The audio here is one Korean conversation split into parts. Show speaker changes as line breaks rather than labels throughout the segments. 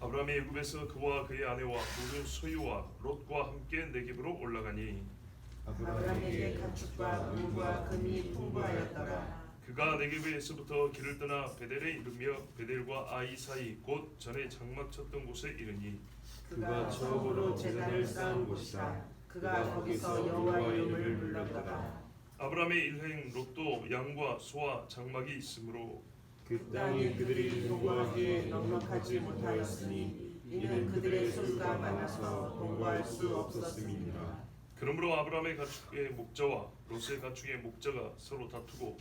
아브라함이 애굽에서 그와 그의 아내와 모든 소유와 롯과 함께 네겝으로 올라가니
아브라함에게 가축과 물과 금이 풍부하였더라.
그가 네겝에서부터 길을 떠나 베델에 이르며 베델과 아이 사이 곧 전에 장막 쳤던 곳에 이르니
그가 처음으로 제단을 쌓은 곳이라. 그가 거기서 여호와 이름을 불렀더라.
아브라함의 일행 롯도 양과 소와 장막이 있으므로
그 땅이 그들이 동거하기에 넉넉하지 못하였으니 이는 그들의 수가 많아서 동거할 수 없었음이니라.
그러므로 아브라함의 가축의 목자와 롯의 가축의 목자가 서로 다투고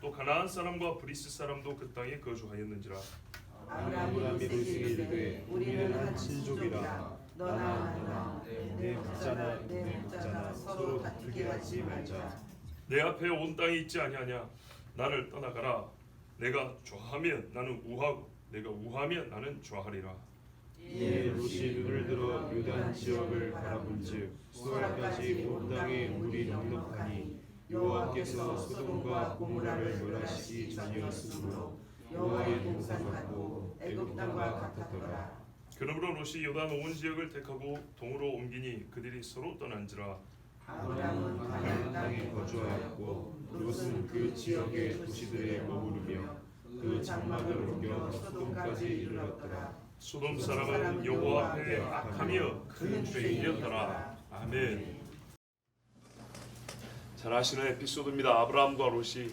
또 가나안 사람과 브리스 사람도 그 땅에 거주하였는지라.
아브라함이 롯에게 이르되 우리는 한 친족이라. 너나 내 목자나 서로 다투게 하지 말자.
내 앞에 온 땅이 있지 아니하냐. 나를 떠나가라. 내가 좌하면 나는 우하고 내가 우하면 나는 좌하리라.
이에 롯이 눈을 들어 요단 지역을 바라본즉 소알까지 온 땅에 물이 넉넉하니 여호와께서 소돔과 고모라를 멸하시기 전이었으므로 여호와의 동산 같고 애굽 땅과 같았더라.
그러므로 롯이 요단 온 지역을 택하고 동으로 옮기니 그들이 서로 떠난지라.
아브라함은 가나안 땅에 거주하였고 롯은 그 지역의 도시들에 머무르며 그 장막을 옮겨 소돔까지 이르렀더라.
소돔 사람은 여호와 앞에 악하며 큰 죄인이었더라. 아멘. 잘 아시는 에피소드입니다. 아브라함과 롯이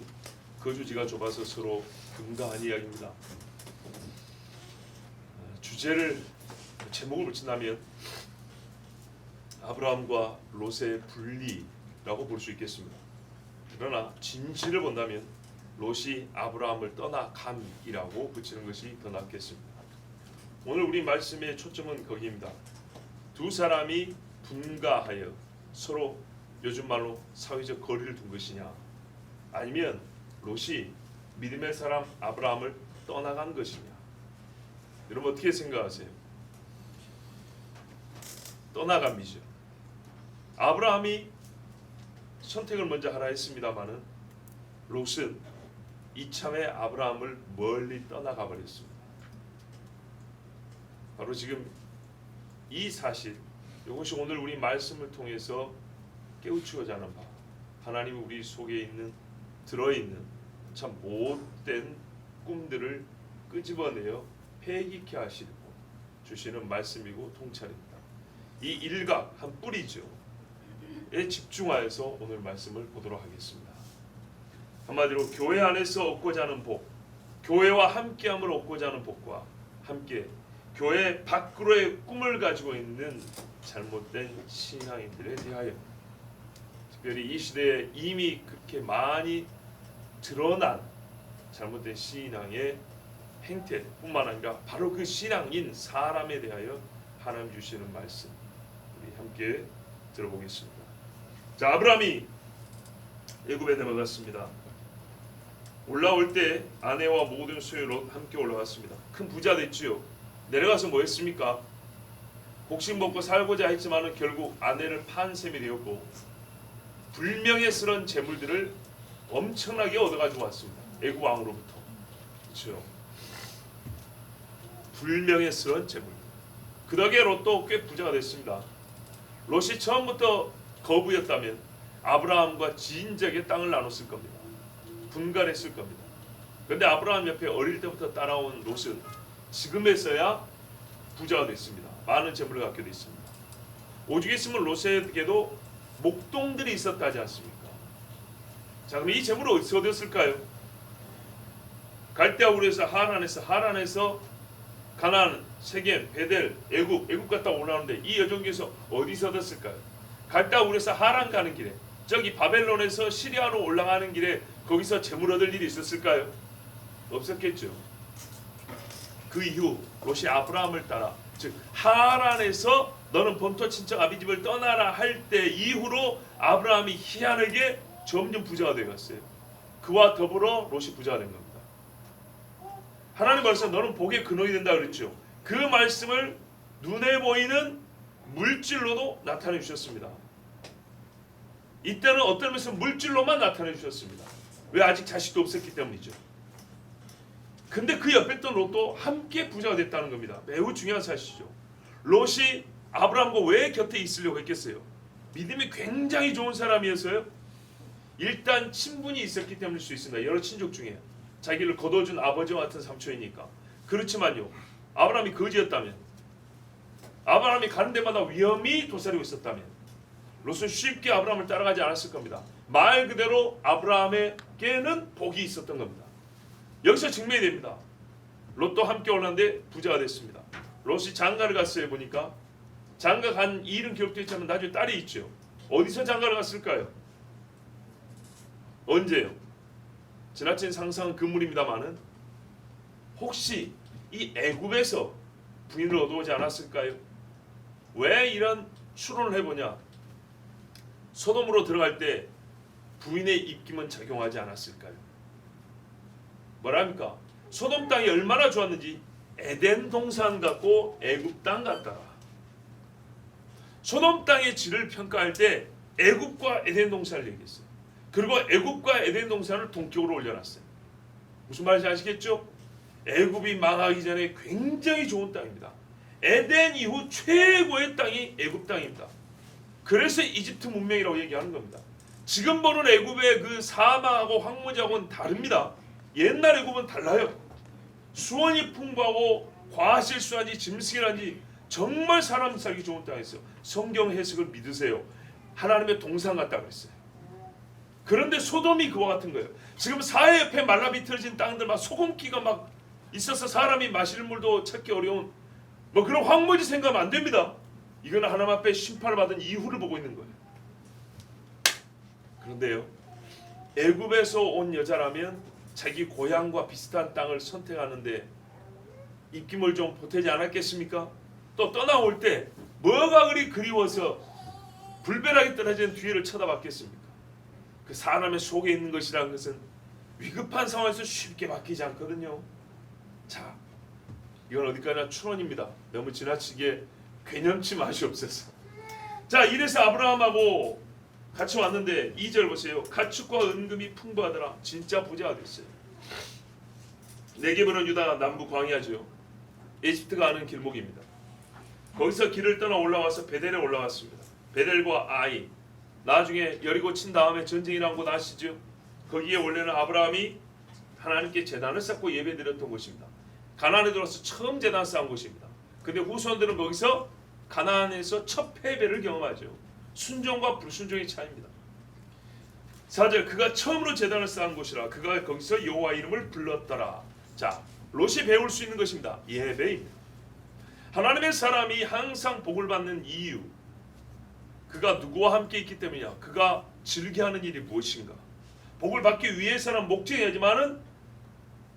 거주지가 좁아서 서로 응가한 이야기입니다. 주제를 제목을 붙인다면 아브라함과 롯의 분리라고 볼 수 있겠습니다. 그러나 진실을 본다면 롯이 아브라함을 떠나감이라고 붙이는 것이 더 낫겠습니다. 오늘 우리 말씀의 초점은 거기입니다. 두 사람이 분가하여 서로 요즘 말로 사회적 거리를 둔 것이냐, 아니면 롯이 믿음의 사람 아브라함을 떠나간 것이냐. 여러분 어떻게 생각하세요? 떠나감이죠. 아브라함이 선택을 먼저 하라 했습니다마는 롯은 이참에 아브라함을 멀리 떠나가 버렸습니다. 바로 지금 이 사실, 이것이 오늘 우리 말씀을 통해서 깨우치고자 하는 바, 하나님이 우리 속에 있는 들어있는 참 못된 꿈들을 끄집어내어 폐기케 하시고 주시는 말씀이고 통찰입니다. 이 일각 한 뿌리죠. 에 집중하여서 오늘 말씀을 보도록 하겠습니다. 한마디로 교회 안에서 얻고자 하는 복, 교회와 함께함을 얻고자 하는 복과 함께 교회 밖으로의 꿈을 가지고 있는 잘못된 신앙인들에 대하여, 특별히 이 시대에 이미 그렇게 많이 드러난 잘못된 신앙의 행태뿐만 아니라 바로 그 신앙인 사람에 대하여 하나님 주시는 말씀 우리 함께 들어보겠습니다. 자, 아브라함이 애굽에 내려갔습니다. 올라올 때 아내와 모든 소유로 함께 올라갔습니다. 큰 부자 됐지요. 내려가서 뭐 했습니까? 곡식 먹고 살고자 했지만은 결국 아내를 판 셈이 되었고 불명예스러운 재물들을 엄청나게 얻어가지고 왔습니다. 애굽 왕으로부터. 그렇죠? 불명예스러운 재물. 그 덕에 롯도 꽤 부자가 됐습니다. 롯이 처음부터 거부였다면 아브라함과 진작에 땅을 나눴을 겁니다. 분갈했을 겁니다. 그런데 아브라함 옆에 어릴 때부터 따라온 롯은 지금에서야 부자가 됐습니다. 많은 재물을 갖게 됐습니다. 오죽 있으면 롯에게도 목동들이 있었다지 않습니까? 자, 그럼 이 재물을 어디서 얻었을까요? 갈대아 우르에서 하란에서 가나안, 세겜, 베델, 애굽 갔다 올라오는데 이 여정에서 어디서 얻었을까요? 갈대아 우르에서 하란 가는 길에, 저기 바벨론에서 시리아로 올라가는 길에 거기서 재물 얻을 일이 있었을까요? 없었겠죠. 그 이후 롯이 아브라함을 따라, 즉 하란에서 너는 본토 친척 아비집을 떠나라 할 때 이후로 아브라함이 희한하게 점점 부자가 되었어요. 그와 더불어 롯이 부자가 된 겁니다. 하나님 말씀 너는 복의 근원이 된다 그랬죠. 그 말씀을 눈에 보이는 물질로도 나타내 주셨습니다. 이때는 어떤 면에서 물질로만 나타내 주셨습니다. 왜? 아직 자식도 없었기 때문이죠. 근데 그 옆에 있던 롯도 함께 부자가 됐다는 겁니다. 매우 중요한 사실이죠. 롯이 아브라함과 왜 곁에 있으려고 했겠어요? 믿음이 굉장히 좋은 사람이어서요. 일단 친분이 있었기 때문일 수 있습니다. 여러 친족 중에 자기를 거둬준 아버지와 같은 삼촌이니까. 그렇지만요, 아브라함이 거지였다면, 아브라함이 가는 데마다 위험이 도사리고 있었다면 롯은 쉽게 아브라함을 따라가지 않았을 겁니다. 말 그대로 아브라함에게는 복이 있었던 겁니다. 여기서 증명이 됩니다. 롯도 함께 올랐는데 부자가 됐습니다. 롯이 장가를 갔어요. 보니까 장가 간 일은 기록되어 있지만 나중에 딸이 있죠. 어디서 장가를 갔을까요? 언제요? 지나친 상상은 금물입니다마는 혹시 이 애굽에서 부인을 얻어오지 않았을까요? 왜 이런 추론을 해보냐? 소돔으로 들어갈 때 부인의 입김은 작용하지 않았을까요? 뭐랍니까? 소돔 땅이 얼마나 좋았는지 에덴 동산 같고 애굽 땅 같더라. 소돔 땅의 질을 평가할 때 애굽과 에덴 동산을 얘기했어요. 그리고 애굽과 에덴 동산을 동격으로 올려놨어요. 무슨 말인지 아시겠죠? 애굽이 망하기 전에 굉장히 좋은 땅입니다. 에덴 이후 최고의 땅이 애굽 땅입니다. 그래서 이집트 문명이라고 얘기하는 겁니다. 지금 보는 애굽의 그 사막하고 황무지하고는 다릅니다. 옛날 애굽은 달라요. 수원이 풍부하고 과실수한지 짐승이란지 정말 사람 살기 좋은 땅이었어요. 성경 해석을 믿으세요. 하나님의 동산 같다고 했어요. 그런데 소돔이 그와 같은 거예요. 지금 사해 옆에 말라비틀어진 땅들 막 소금기가 막 있어서 사람이 마실 물도 찾기 어려운 뭐 그런 황무지 생각하면 안 됩니다. 이거는 하나님 앞에 심판을 받은 이후를 보고 있는 거예요. 그런데요, 애굽에서 온 여자라면 자기 고향과 비슷한 땅을 선택하는데 입김을 좀 보태지 않았겠습니까? 또 떠나올 때 뭐가 그리 그리워서 불벼락이 떨어진 뒤를 쳐다봤겠습니까? 그 사람의 속에 있는 것이라는 것은 위급한 상황에서 쉽게 바뀌지 않거든요. 자, 이건 어디까지나 추론입니다. 너무 지나치게 괴념치 마시옵소서. 자, 이래서 아브라함하고 같이 왔는데 2절 보세요. 가축과 은금이 풍부하더라. 진짜 부자가 됐어요. 네겝은 유다 남부 광야죠. 에집트가 아는 길목입니다. 거기서 길을 떠나 올라와서 베델에 올라왔습니다. 베델과 아이, 나중에 여리고 친 다음에 전쟁이 난 곳 아시죠? 거기에 원래는 아브라함이 하나님께 제단을 쌓고 예배드렸던 곳입니다. 가나안에 들어와서 처음 제단 쌓은 곳입니다. 근데 후손들은 거기서 가나안에서 첫 패배를 경험하죠. 순종과 불순종의 차이입니다. 4절, 그가 처음으로 제단을 쌓은 곳이라 그가 거기서 여호와 이름을 불렀더라. 자, 롯이 배울 수 있는 것입니다. 예배입니다. 하나님의 사람이 항상 복을 받는 이유, 그가 누구와 함께 있기 때문이냐? 그가 즐겨하는 일이 무엇인가? 복을 받기 위해서는 목적이지만은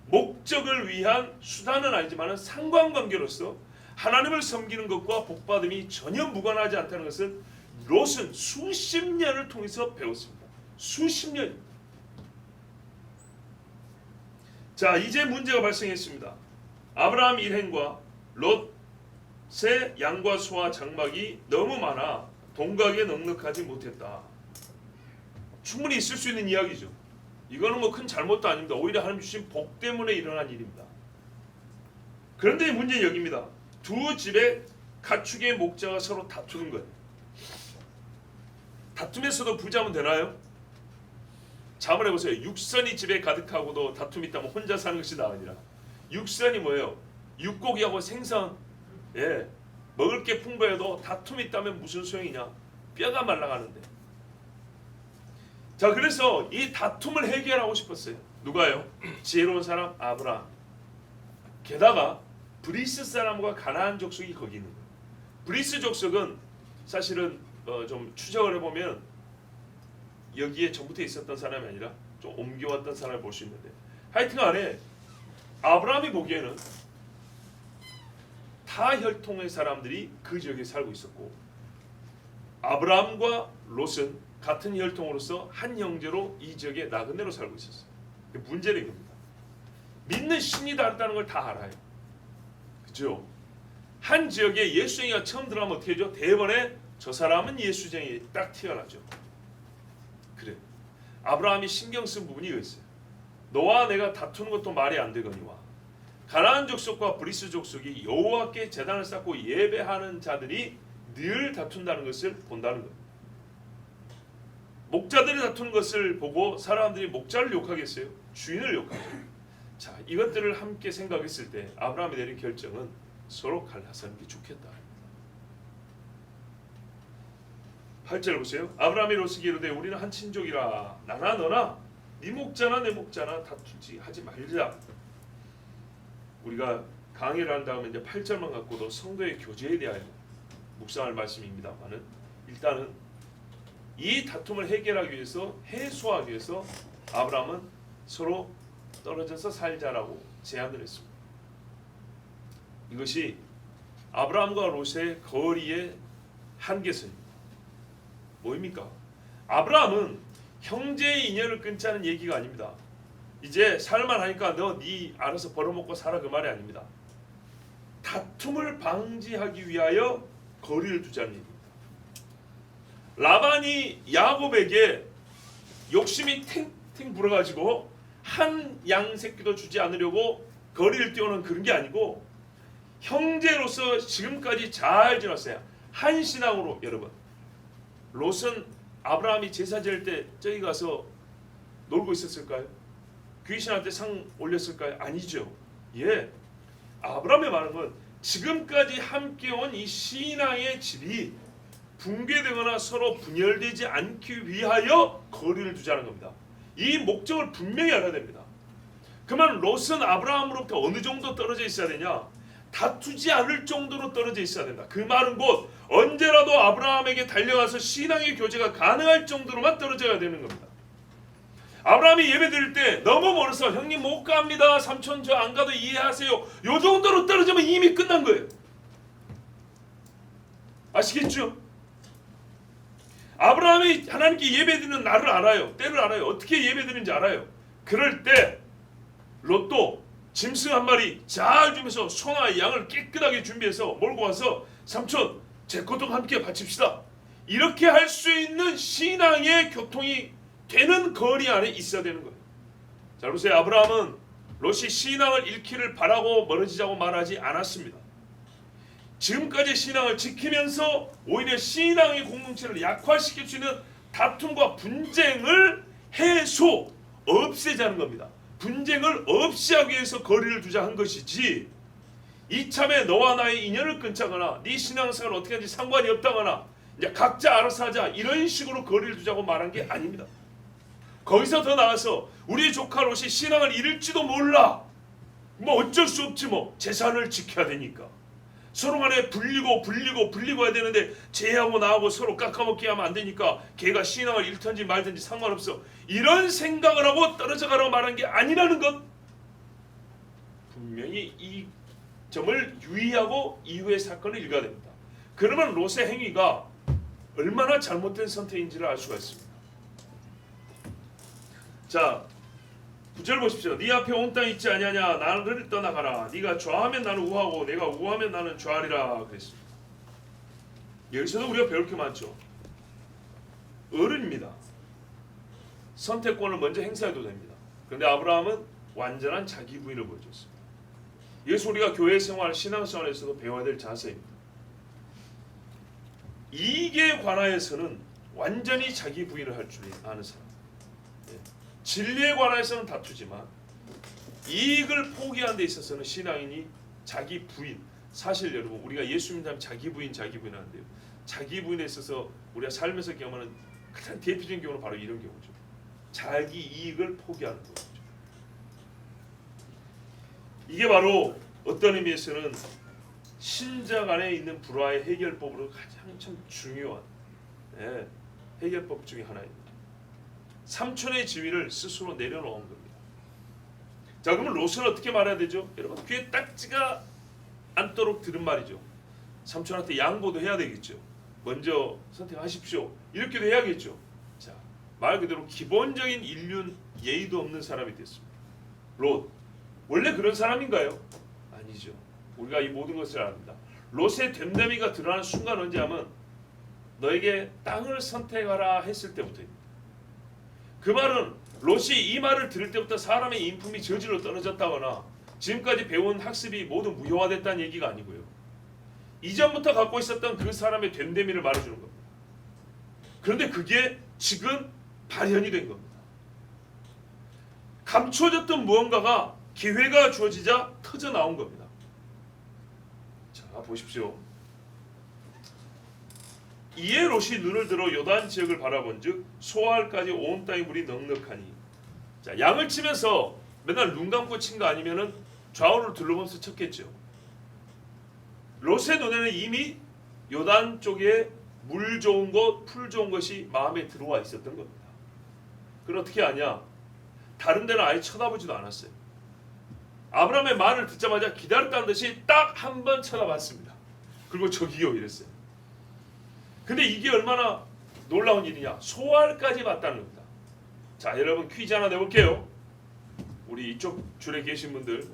목적을 위한 수단은 아니지만은 상관관계로서 하나님을 섬기는 것과 복받음이 전혀 무관하지 않다는 것은 롯은 수십 년을 통해서 배웠습니다. 수십 년. 자, 이제 문제가 발생했습니다. 아브라함 일행과 롯의 양과 소와 장막이 너무 많아 동각에 넉넉하지 못했다. 충분히 있을 수 있는 이야기죠. 이거는 뭐 큰 잘못도 아닙니다. 오히려 하나님 주신 복 때문에 일어난 일입니다. 그런데 문제는 여기입니다. 두 집의 가축의 목자가 서로 다투는 거예요. 다툼에서도 부자면 되나요? 자문 해보세요. 육선이 집에 가득하고도 다툼이 있다면 혼자 사는 것이 나으니라. 육선이 뭐예요? 육고기하고 생선, 예, 먹을 게 풍부해도 다툼이 있다면 무슨 소용이냐? 뼈가 말라가는데. 자, 그래서 이 다툼을 해결하고 싶었어요. 누가요? 지혜로운 사람 아브라함. 게다가 브리스 사람과 가나안 족속이 거기 있는 거예요. 브리스 족속은 사실은 좀 추적을 해보면 여기에 전부터 있었던 사람이 아니라 좀 옮겨왔던 사람을 볼 수 있는데, 하여튼간에 아브라함이 보기에는 타 혈통의 사람들이 그 지역에 살고 있었고, 아브라함과 롯은 같은 혈통으로서 한 형제로 이 지역에 나그네로 살고 있었어요. 문제는 이겁니다. 믿는 신이 다르다는 걸 다 알아요. 그죠? 한 지역에 예수쟁이가 처음 들어가면 어떻게 하죠? 대번에 저 사람은 예수쟁이 딱 튀어나죠. 그래. 아브라함이 신경 쓴 부분이 이거였어요. 너와 내가 다투는 것도 말이 안 되거니와 가나안 족속과 브리스 족속이 여호와께 제단을 쌓고 예배하는 자들이 늘 다툰다는 것을 본다는 것. 목자들이 다투는 것을 보고 사람들이 목자를 욕하겠어요? 주인을 욕하죠. 자, 이것들을 함께 생각했을 때 아브라함이 내린 결정은 서로 갈라서는 게 좋겠다. 8절 보세요. 아브라함이 롯에게 이르되 우리는 한 친족이라 나나 너나 네 목자나 내 목자나 다투지 하지 말자. 우리가 강의를 한 다음에 이제 8절만 갖고도 성도의 교제에 대하여 묵상할 말씀입니다만은 일단은 이 다툼을 해결하기 위해서 해소하기 위해서 아브라함은 서로 떨어져서 살자라고 제안을 했습니다. 이것이 아브라함과 롯의 거리의 한계선입니다. 뭐입니까? 아브라함은 형제의 인연을 끊자는 얘기가 아닙니다. 이제 살만하니까 너 네 알아서 벌어먹고 살아 그 말이 아닙니다. 다툼을 방지하기 위하여 거리를 두자는 얘기입니다. 라반이 야곱에게 욕심이 탱탱 불어가지고 한 양 새끼도 주지 않으려고 거리를 띄우는 그런 게 아니고 형제로서 지금까지 잘 지냈어요. 한 신앙으로. 여러분, 롯은 아브라함이 제사 지낼 때 저기 가서 놀고 있었을까요? 귀신한테 상 올렸을까요? 아니죠. 예, 아브라함의 말은 건 지금까지 함께 온 이 신앙의 집이 붕괴되거나 서로 분열되지 않기 위하여 거리를 두자는 겁니다. 이 목적을 분명히 알아야 됩니다. 그러면 롯은 아브라함으로부터 어느 정도 떨어져 있어야 되냐? 다투지 않을 정도로 떨어져 있어야 된다. 그 말은 곧 언제라도 아브라함에게 달려가서 신앙의 교제가 가능할 정도로만 떨어져야 되는 겁니다. 아브라함이 예배드릴 때 너무 멀어서 형님 못 갑니다. 삼촌 저 안 가도 이해하세요. 요 정도로 떨어지면 이미 끝난 거예요. 아시겠죠? 아브라함이 하나님께 예배드리는 날을 알아요. 때를 알아요. 어떻게 예배드리는지 알아요. 그럴 때 롯도 짐승 한 마리 잘 주면서 소나 양을 깨끗하게 준비해서 몰고 와서 삼촌 제 것도 함께 바칩시다. 이렇게 할 수 있는 신앙의 교통이 되는 거리 안에 있어야 되는 거예요. 자, 보세요. 아브라함은 롯이 신앙을 잃기를 바라고 멀어지자고 말하지 않았습니다. 지금까지 신앙을 지키면서 오히려 신앙의 공동체를 약화시킬 수 있는 다툼과 분쟁을 해소, 없애자는 겁니다. 분쟁을 없이 하기 위해서 거리를 두자 한 것이지 이참에 너와 나의 인연을 끊자거나 네 신앙생활을 어떻게 하는지 상관이 없다거나 이제 각자 알아서 하자 이런 식으로 거리를 두자고 말한 게 아닙니다. 거기서 더 나아서 우리 조카 롯이 신앙을 잃을지도 몰라. 뭐 어쩔 수 없지 뭐. 재산을 지켜야 되니까. 서로 간에 불리고 해야 되는데 쟤하고 나하고 서로 깎아먹기 하면 안 되니까 걔가 신앙을 잃든지 말든지 상관없어. 이런 생각을 하고 떨어져 가라고 말한 게 아니라는 것. 분명히 이 점을 유의하고 이후의 사건을 읽어야 됩니다. 그러면 롯의 행위가 얼마나 잘못된 선택인지를 알 수가 있습니다. 자, 9절 보십시오. 네 앞에 온 땅 있지 아니하냐. 나를 떠나가라. 네가 좌하면 나는 우하고 내가 우하면 나는 좌하리라 그랬습니다. 여기서도 우리가 배울 게 많죠. 어른입니다. 선택권을 먼저 행사해도 됩니다. 그런데 아브라함은 완전한 자기 부인을 보여줬습니다. 이것이 우리가 교회 생활, 신앙생활에서도 배워야 될 자세입니다. 이익에 관하여서는 완전히 자기 부인을 할 줄 아는 사람. 진리에 관해서는 다투지만 이익을 포기하는 데 있어서는 신앙인이 자기 부인, 사실 여러분 우리가 예수 믿는 사람 자기 부인 하는데요. 자기 부인에 있어서 우리가 삶에서 경험하는 가장 대표적인 경우는 바로 이런 경우죠. 자기 이익을 포기하는 거죠. 이게 바로 어떤 의미에서는 신자 간에 있는 불화의 해결법으로 가장 참 중요한 해결법 중에 하나입니다. 삼촌의 지위를 스스로 내려놓은 겁니다. 자, 그러면 롯은 어떻게 말해야 되죠? 여러분 귀에 딱지가 않도록 들은 말이죠. 삼촌한테 양보도 해야 되겠죠. 먼저 선택하십시오. 이렇게도 해야겠죠. 자, 말 그대로 기본적인 인륜 예의도 없는 사람이 됐습니다. 롯 원래 그런 사람인가요? 아니죠. 우리가 이 모든 것을 압니다. 롯의 됨됨이가 드러나는 순간 언제 하면 너에게 땅을 선택하라 했을 때부터입니다. 그 말은 롯이 이 말을 들을 때부터 사람의 인품이 저질로 떨어졌다거나 지금까지 배운 학습이 모두 무효화됐다는 얘기가 아니고요. 이전부터 갖고 있었던 그 사람의 됨됨이를 말해주는 겁니다. 그런데 그게 지금 발현이 된 겁니다. 감춰졌던 무언가가 기회가 주어지자 터져 나온 겁니다. 자, 보십시오. 이에 롯이 눈을 들어 요단 지역을 바라본즉 소알까지 온 땅의 물이 넉넉하니. 자, 양을 치면서 맨날 눈 감고 친 거 아니면은 좌우를 둘러보면서 쳤겠죠. 롯의 눈에는 이미 요단 쪽에 물 좋은 것, 풀 좋은 것이 마음에 들어와 있었던 겁니다. 그걸 어떻게 아냐? 다른 데는 아예 쳐다보지도 않았어요. 아브라함의 말을 듣자마자 기다렸다는 듯이 딱 한 번 쳐다봤습니다. 그리고 저기요 이랬어요. 근데 이게 얼마나 놀라운 일이냐? 소알까지 봤다는 겁니다. 자, 여러분 퀴즈 하나 내볼게요. 우리 이쪽 줄에 계신 분들,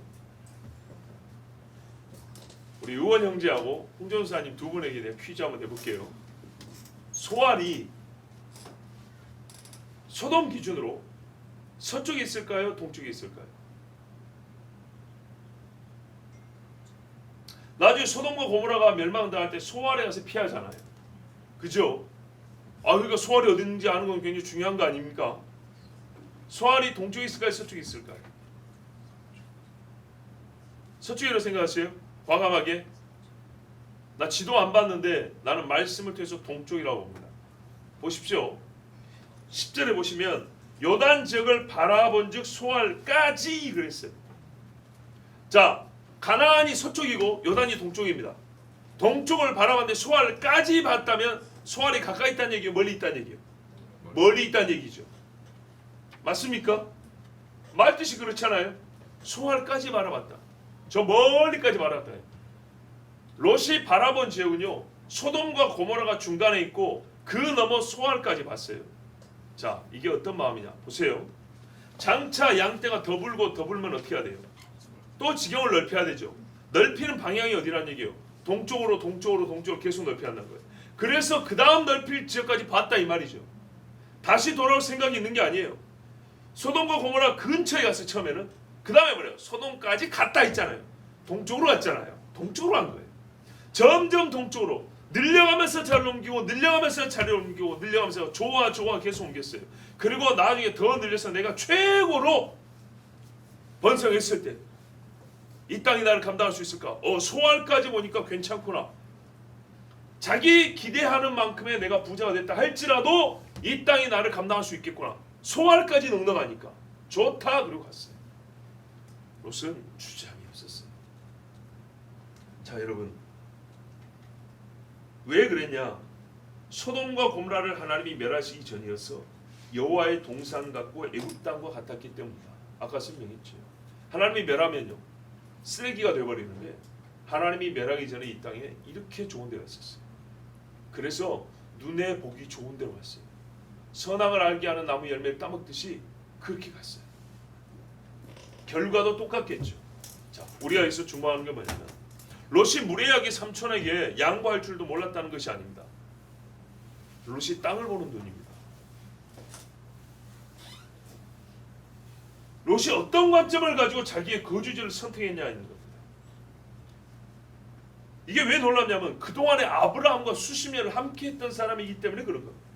우리 의원 형제하고 홍전사님 두 분에게 내가 퀴즈 한번 내볼게요. 소알이 소돔 기준으로 서쪽에 있을까요? 동쪽에 있을까요? 나중에 소돔과 고모라가 멸망당할 때 소알에 가서 피하잖아요. 그죠? 그러니까 소알이 어디 있는지 아는 건 굉장히 중요한 거 아닙니까? 소알이 동쪽에 있을까요? 서쪽에 있을까요? 서쪽이라고 생각하세요? 과감하게. 나 지도 안 봤는데 나는 말씀을 통해서 동쪽이라고 봅니다. 보십시오. 10절에 보시면 요단 지역을 바라본즉 소알까지 그랬어요. 자, 가나안이 서쪽이고 요단이 동쪽입니다. 동쪽을 바라봤는데 소알까지 봤다면 소알이 가까이 있다는 얘기예요? 멀리 있다는 얘기예요? 멀리 있다는 얘기죠. 맞습니까? 말뜻이 그렇잖아요. 소알까지 바라봤다. 저 멀리까지 바라봤다. 롯이 바라본 지역은요, 소돔과 고모라가 중간에 있고 그 너머 소알까지 봤어요. 자, 이게 어떤 마음이냐? 보세요. 장차 양떼가 더 불고 더 불면 어떻게 해야 돼요? 또 지경을 넓혀야 되죠. 넓히는 방향이 어디란 얘기예요? 동쪽으로 계속 넓혀야 한다는 거예요. 그래서 그 다음 넓힐 지역까지 봤다 이 말이죠. 다시 돌아올 생각이 있는 게 아니에요. 소돔과 고모라 근처에 갔어요. 처음에는. 그 다음에 뭐래요? 소돔까지 갔다 있잖아요. 동쪽으로 갔잖아요. 동쪽으로 간 거예요. 점점 동쪽으로 늘려가면서 자리를 옮기고 늘려가면서 자리를 옮기고 늘려가면서 좋아 계속 옮겼어요. 그리고 나중에 더 늘려서 내가 최고로 번성했을 때 이 땅이 나를 감당할 수 있을까? 소알까지 보니까 괜찮구나. 자기 기대하는 만큼의 내가 부자가 됐다 할지라도 이 땅이 나를 감당할 수 있겠구나. 소알까지 넉넉하니까 좋다. 그리고 갔어요. 롯은 주장이 없었어요. 자, 여러분, 왜 그랬냐? 소돔과 고모라를 하나님이 멸하시기 전이어서 여호와의 동산 같고 애굽 땅과 같았기 때문이다. 아까 설명했죠. 하나님이 멸하면요, 쓰레기가 되어버리는데 하나님이 멸하기 전에 이 땅에 이렇게 좋은 데가 있었어요. 그래서 눈에 보기 좋은 데로 갔어요. 선악을 알게 하는 나무 열매를 따먹듯이 그렇게 갔어요. 결과도 똑같겠죠. 자, 우리가 여기서 중요한 게 뭐냐면 롯이 무례하게 삼촌에게 양보할 줄도 몰랐다는 것이 아닙니다. 롯이 땅을 보는 눈입니다. 롯이 어떤 관점을 가지고 자기의 거주지를 선택했냐는 겁니다. 이게 왜 놀랍냐면 그동안에 아브라함과 수십 년을 함께 했던 사람이기 때문에 그런 겁니다.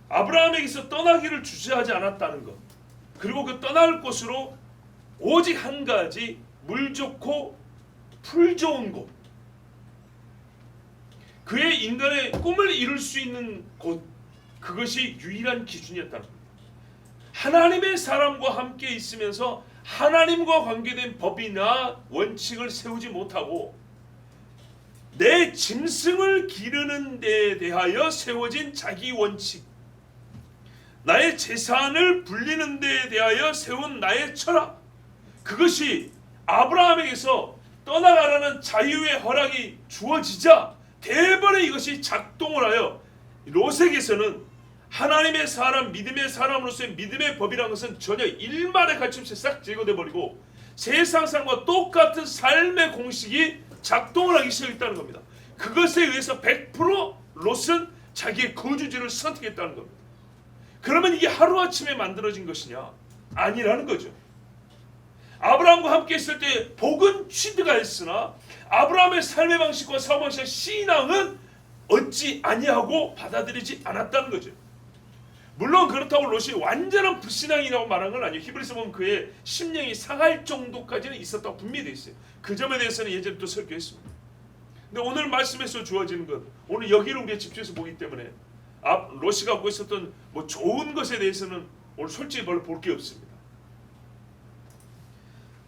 아브라함에게서 떠나기를 주저하지 않았다는 것, 그리고 그 떠날 곳으로 오직 한 가지, 물 좋고 풀 좋은 곳, 그의 인간의 꿈을 이룰 수 있는 곳, 그것이 유일한 기준이었다는 겁니다. 하나님의 사람과 함께 있으면서 하나님과 관계된 법이나 원칙을 세우지 못하고 내 짐승을 기르는 데에 대하여 세워진 자기 원칙, 나의 재산을 불리는 데에 대하여 세운 나의 철학, 그것이 아브라함에게서 떠나가라는 자유의 허락이 주어지자 대번에 이것이 작동을 하여 롯에게서는 하나님의 사람, 믿음의 사람으로서의 믿음의 법이라는 것은 전혀 일말의 가치 없이 싹 제거돼 버리고 세상 사람과 똑같은 삶의 공식이 작동을 하기 시작했다는 겁니다. 그것에 의해서 100% 롯은 자기의 거주지를 선택했다는 겁니다. 그러면 이게 하루아침에 만들어진 것이냐? 아니라는 거죠. 아브라함과 함께 있을 때 복은 취드가 했으나 아브라함의 삶의 방식과 사고방식의 신앙은 얻지 아니하고 받아들이지 않았다는 거죠. 물론 그렇다고 롯이 완전한 불신앙이라고 말하는 건 아니에요. 히브리서 보면 그의 심령이 상할 정도까지는 있었다고 분명히 되어 있어요. 그 점에 대해서는 예전에 또 설교했습니다. 근데 오늘 말씀에서 주어지는 것, 오늘 여기를 우리가 집중해서 보기 때문에 롯이 갖고 있었던 뭐 좋은 것에 대해서는 오늘 솔직히 별로 볼 게 없습니다.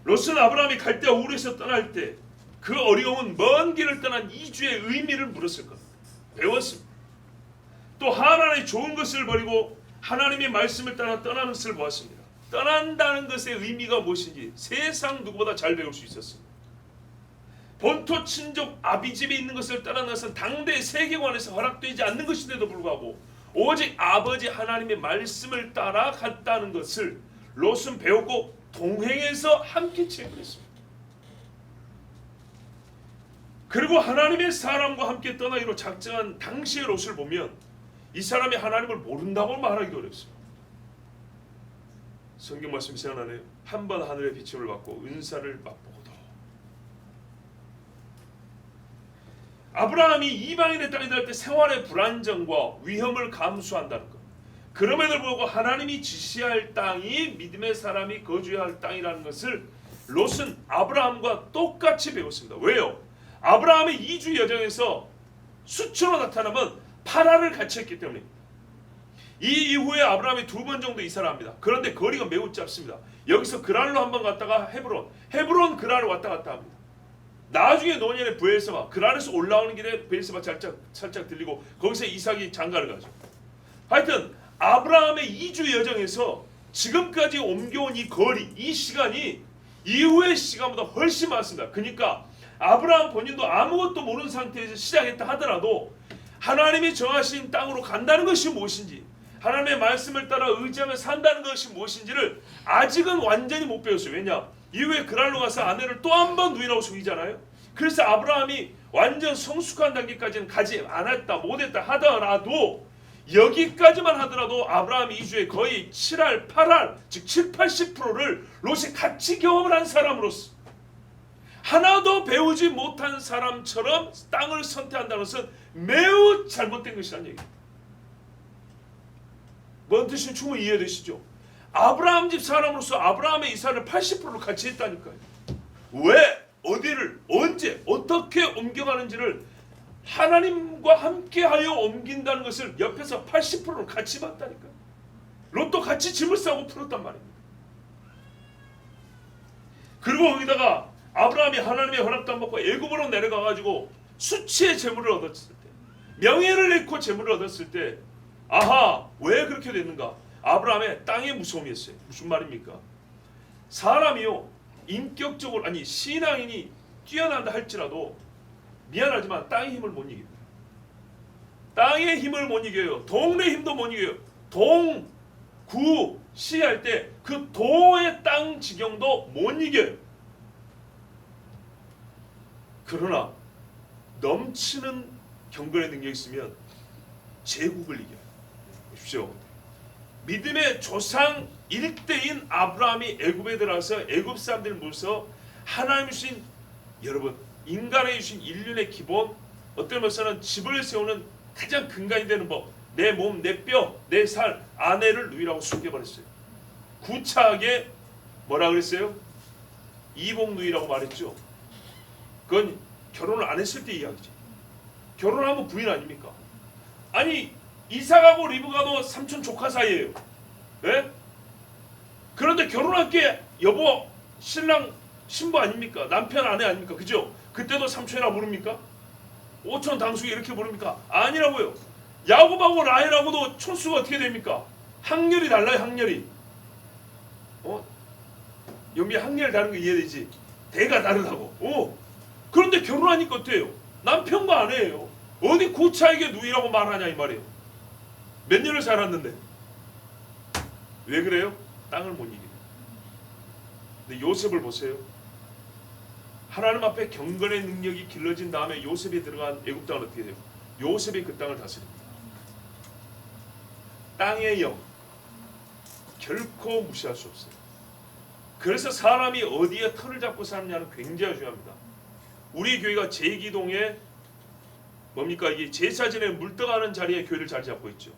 롯은 아브라함이 갈대아 우르에서 떠날 때 그 어려운 먼 길을 떠난 이주의 의미를 물었을 겁니다. 배웠습니다. 또 하나님의 좋은 것을 버리고 하나님의 말씀을 따라 떠나는 것을 보았습니다. 떠난다는 것의 의미가 무엇인지 세상 누구보다 잘 배울 수 있었습니다. 본토 친족 아비집에 있는 것을 떠나는 것은 당대 세계관에서 허락되지 않는 것인데도 불구하고 오직 아버지 하나님의 말씀을 따라 갔다는 것을 롯은 배웠고 동행해서 함께 체험했습니다. 그리고 하나님의 사람과 함께 떠나기로 작정한 당시의 롯을 보면 이 사람이 하나님을 모른다고 말하기도 어렵습니다. 성경 말씀이 생각나네요. 한 번 하늘의 비침을 받고 은사를 맛보고도. 아브라함이 이방인의 땅에 들어갈 때 생활의 불안정과 위험을 감수한다는 것. 그럼에도 불구하고 하나님이 지시할 땅이 믿음의 사람이 거주해야 할 땅이라는 것을 롯은 아브라함과 똑같이 배웠습니다. 왜요? 아브라함의 이주 여정에서 수초로 나타나면 파라를 같이 했기 때문입니다. 이 이후에 아브라함이 2번 정도 이사를 합니다. 그런데 거리가 매우 짧습니다. 여기서 그랄로 한번 갔다가 헤브론 그랄로 왔다 갔다 합니다. 나중에 노년의 브엘세바, 그랄에서 올라오는 길에 브엘세바 살짝 들리고 거기서 이삭이 장가를 가죠. 하여튼 아브라함의 이주 여정에서 지금까지 옮겨온 이 거리, 이 시간이 이후의 시간보다 훨씬 많습니다. 그러니까 아브라함 본인도 아무것도 모르는 상태에서 시작했다 하더라도 하나님이 정하신 땅으로 간다는 것이 무엇인지, 하나님의 말씀을 따라 의지하며 산다는 것이 무엇인지를 아직은 완전히 못 배웠어요. 왜냐? 이후에 그랄로 가서 아내를 또 한 번 누이라고 속이잖아요. 그래서 아브라함이 완전 성숙한 단계까지는 가지 않았다, 못했다 하더라도 여기까지만 하더라도 아브라함이 이주에 거의 7할, 8할, 즉 7, 80%를 롯이 같이 경험을 한 사람으로서 하나도 배우지 못한 사람처럼 땅을 선택한다는 것은 매우 잘못된 것이라는 얘기입니다. 뭔 뜻인지 충분히 이해되시죠? 아브라함 집 사람으로서 아브라함의 이사를 80%를 같이 했다니까요. 왜? 어디를? 언제? 어떻게 옮겨가는지를 하나님과 함께하여 옮긴다는 것을 옆에서 80%를 같이 봤다니까요. 롯도 같이 짐을 싸고 풀었단 말입니다. 그리고 거기다가 아브라함이 하나님의 허락도 안 받고 애굽으로 내려가가지고 수치의 재물을 얻었을 때, 명예를 잃고 재물을 얻었을 때, 아하, 왜 그렇게 됐는가? 아브라함의 땅의 무서움이었어요. 무슨 말입니까? 사람이요, 인격적으로, 아니 신앙인이 뛰어난다 할지라도 미안하지만 땅의 힘을 못 이깁니다. 땅의 힘을 못 이겨요. 동네 힘도 못 이겨요. 동, 구, 시 할 때 그 도의 땅 지경도 못 이겨요. 그러나 넘치는 경건의 능력이 있으면 제국을 이겨요. 보십시오. 믿음의 조상 일대인 아브라함이 애굽에 들어가서 애굽 사람들을 모셔서 하나님이 주신, 여러분, 인간의 주신 인륜의 기본, 어떤 면에서는 집을 세우는 가장 근간이 되는 법, 내 몸, 내 뼈, 내 살, 아내를 누이라고 숨겨버렸어요. 구차하게 뭐라 그랬어요? 이복 누이라고 말했죠. 그건 결혼을 안 했을 때 이야기죠. 결혼하면 부인 아닙니까? 아니 이삭하고 리브가도 삼촌 조카 사이예요. 네? 그런데 결혼할 게 여보, 신랑, 신부 아닙니까? 남편, 아내 아닙니까? 그죠? 그때도 삼촌이라 부릅니까? 오촌 당숙이 이렇게 부릅니까? 아니라고요. 야곱하고 라헬하고도 촌수가 어떻게 됩니까? 학렬이 달라요. 학렬이. 여기 학렬 다른 거 이해되지? 대가 다르다고. 그런데 결혼하니까 어때요? 남편과 아내예요. 어디 고차에게 누이라고 말하냐 이 말이에요. 몇 년을 살았는데. 왜 그래요? 땅을 못 이기네. 근데 요셉을 보세요. 하나님 앞에 경건의 능력이 길러진 다음에 요셉이 들어간 애굽 땅은 어떻게 돼요? 요셉이 그 땅을 다스립니다. 땅의 영, 결코 무시할 수 없어요. 그래서 사람이 어디에 터를 잡고 사느냐는 굉장히 중요합니다. 우리 교회가 제기동에 뭡니까 이게 제사전에 물떠가는 자리에 교회를 자리 잡고 있죠.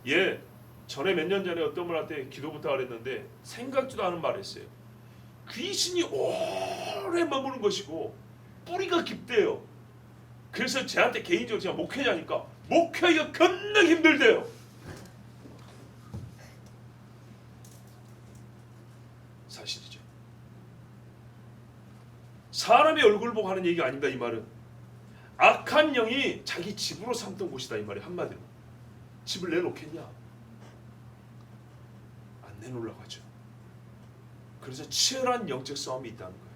예, 전에 몇 년 전에 어떤 분한테 기도 부탁을 했는데 생각지도 않은 말을 했어요. 귀신이 오래 머무는 것이고 뿌리가 깊대요. 그래서 저한테 개인적으로 제가 목회자니까 목회하기가 겁나 힘들대요. 사실이죠. 사람의 얼굴 보고 하는 얘기가 아닙니다. 이 말은 악한 영이 자기 집으로 삼던 곳이다 이 말이. 한마디로 집을 내놓겠냐? 안 내놓으려고 하죠. 그래서 치열한 영적 싸움이 있다는 거예요.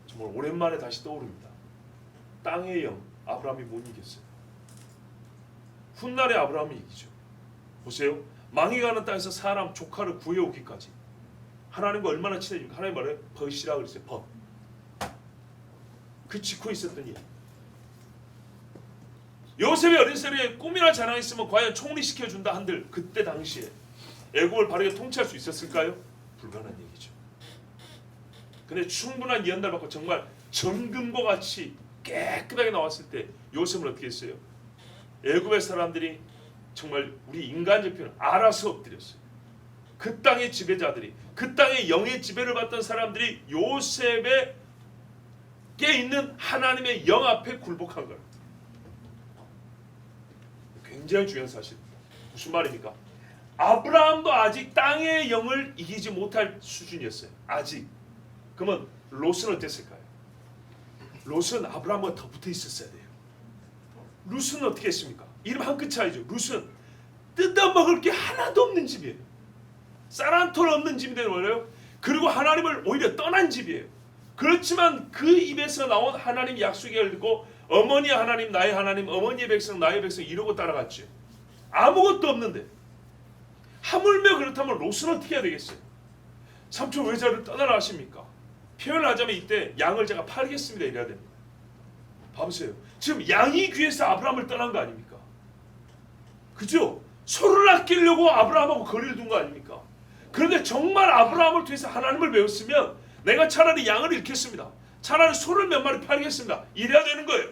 정말 오랜만에 다시 떠오릅니다. 땅의 영 아브라함이 못 이겼어요. 훗날에 아브라함이 이기죠. 보세요. 망해가는 땅에서 사람 조카를 구해오기까지 하나님과 얼마나 친해집니까? 하나님 말해 벗이라 그랬어요. 벗. 그 짓고 있었던 일. 요셉이 어린 시절에 꿈이나 자랑했으면 과연 총리시켜준다 한들 그때 당시에 애국을 바르게 통치할 수 있었을까요? 불가능한 얘기죠. 근데 충분한 연달 받고 정말 정금과 같이 깨끗하게 나왔을 때 요셉은 어떻게 했어요? 애국의 사람들이 정말 우리 인간적 표현 알아서 엎드렸어요. 그 땅의 지배자들이, 그 땅의 영의 지배를 받던 사람들이 요셉에게 있는 하나님의 영 앞에 굴복한 거예요. 굉장히 중요한 사실입니다. 무슨 말입니까? 아브라함도 아직 땅의 영을 이기지 못할 수준이었어요. 아직. 그러면 롯은 어땠을까요? 롯은 아브라함과 더 붙어 있었어야 돼요. 롯은 어떻게 했습니까? 이름 한 끗 차이죠. 롯은 뜯어먹을 게 하나도 없는 집이에요. 쌀 한 톨 없는 집이 되어버려요. 그리고 하나님을 오히려 떠난 집이에요. 그렇지만 그 입에서 나온 하나님 약속을 듣고 어머니 하나님 나의 하나님, 어머니의 백성 나의 백성 이러고 따라갔죠. 아무것도 없는데 하물며 그렇다면 롯은 어떻게 해야 되겠어요? 삼촌 왜 저를 떠나라 하십니까? 표현을 하자면 이때 양을 제가 팔겠습니다 이래야 됩니다. 봐보세요. 지금 양이 귀해서 아브라함을 떠난 거 아닙니까? 그죠? 소를 아끼려고 아브라함하고 거리를 둔 거 아닙니까? 그런데 정말 아브라함을 통해서 하나님을 배웠으면 내가 차라리 양을 잃겠습니다. 차라리 소를 몇 마리 팔겠습니다. 이래야 되는 거예요.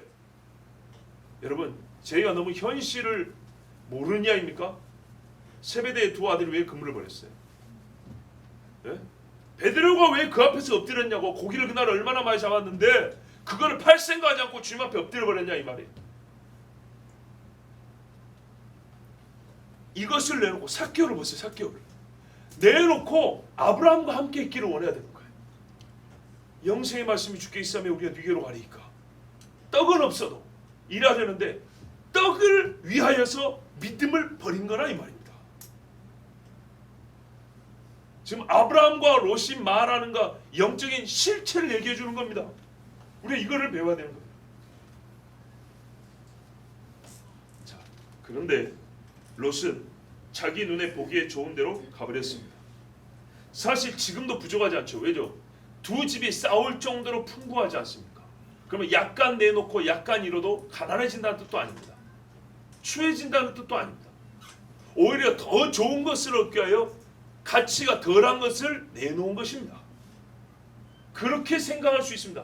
여러분 저희가 너무 현실을 모르는 이야기입니까? 세베대의 두 아들이 왜 그물을 버렸어요? 예? 베드로가 왜 그 앞에서 엎드렸냐고. 고기를 그날 얼마나 많이 잡았는데 그거를 팔 생각하지 않고 주님 앞에 엎드려 버렸냐 이 말이에요. 이것을 내놓고 삭개오를 보세요. 삭개오를 내놓고 아브라함과 함께 있기를 원해야 되는 거예요. 영생의 말씀이 주께 있으면 우리가 네게로 가리이까. 떡은 없어도 일해야 되는데 떡을 위하여서 믿음을 버린 거라 이 말입니다. 지금 아브라함과 롯이 말하는 거 영적인 실체를 얘기해 주는 겁니다. 우리가 이거를 배워야 되는 거예요. 자, 그런데 롯은 자기 눈에 보기에 좋은 대로 가버렸습니다. 사실 지금도 부족하지 않죠. 왜죠? 두 집이 싸울 정도로 풍부하지 않습니까? 그러면 약간 내놓고 약간 잃어도 가난해진다는 뜻도 아닙니다. 추해진다는 뜻도 아닙니다. 오히려 더 좋은 것을 얻기 위하여 가치가 덜한 것을 내놓은 것입니다. 그렇게 생각할 수 있습니다.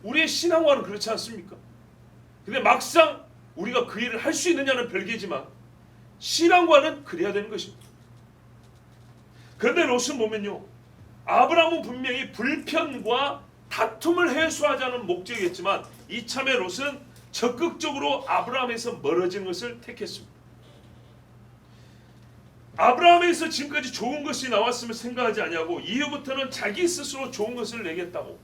우리의 신앙과는 그렇지 않습니까? 근데 막상 우리가 그 일을 할 수 있느냐는 별개지만 신앙과는 그래야 되는 것입니다. 그런데 롯은 보면요, 아브라함은 분명히 불편과 다툼을 해소하자는 목적이겠지만 이참에 롯은 적극적으로 아브라함에서 멀어진 것을 택했습니다. 아브라함에서 지금까지 좋은 것이 나왔음을 생각하지 아니하고 이후부터는 자기 스스로 좋은 것을 내겠다고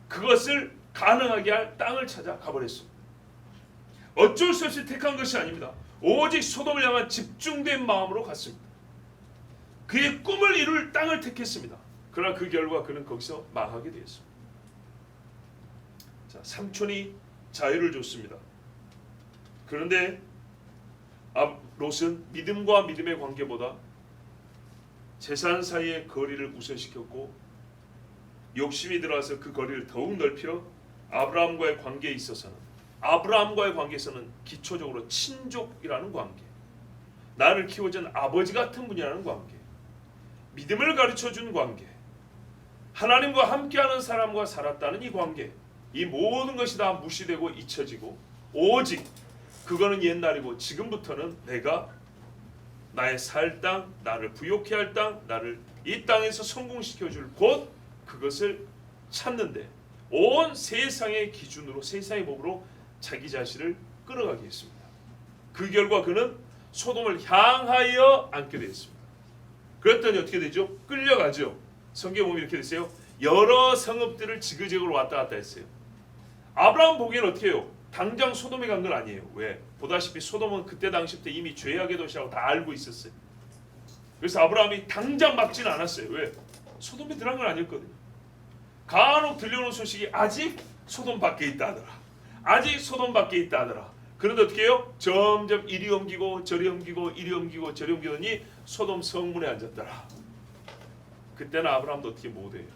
그것을 가능하게 할 땅을 찾아 가버렸습니다. 어쩔 수 없이 택한 것이 아닙니다. 오직 소돔을 향한 집중된 마음으로 갔습니다. 그의 꿈을 이룰 땅을 택했습니다. 그러나 그 결과 그는 거기서 망하게 되었습니다. 자, 삼촌이 자유를 줬습니다. 그런데 롯은 믿음과 믿음의 관계보다 재산 사이의 거리를 우선시켰고 욕심이 들어와서 그 거리를 더욱 넓혀 아브라함과의 관계에 있어서는 기초적으로 친족이라는 관계, 나를 키워준 아버지 같은 분이라는 관계, 믿음을 가르쳐준 관계, 하나님과 함께하는 사람과 살았다는 이 관계, 이 모든 것이 다 무시되고 잊혀지고 오직 그거는 옛날이고 지금부터는 내가 나의 살 땅, 나를 부욕해 할 땅, 나를 이 땅에서 성공시켜줄 곳, 그것을 찾는데 온 세상의 기준으로, 세상의 법으로 자기 자신을 끌어가게 했습니다. 그 결과 그는 소돔을 향하여 앉게 되었습니다. 그랬더니 어떻게 되죠? 끌려가죠. 성경에 보면 이렇게 됐어요. 여러 성읍들을 지그재그로 왔다 갔다 했어요. 아브라함 보기에는 어떻게 해요? 당장 소돔에 간 건 아니에요. 왜? 보다시피 소돔은 그때 당시 때 이미 죄악의 도시라고 다 알고 있었어요. 그래서 아브라함이 당장 막지는 않았어요. 왜? 소돔에 들어간 건 아니었거든요. 간혹 들려오는 소식이 아직 소돔 밖에 있다 하더라. 아직 소돔 밖에 있다 하더라. 그런데 어떻게 해요? 점점 이리 옮기고 저리 옮기고 이리 옮기고 저리 옮기더니 소돔 성문에 앉았더라. 그때는 아브라함도 어떻게 못해요.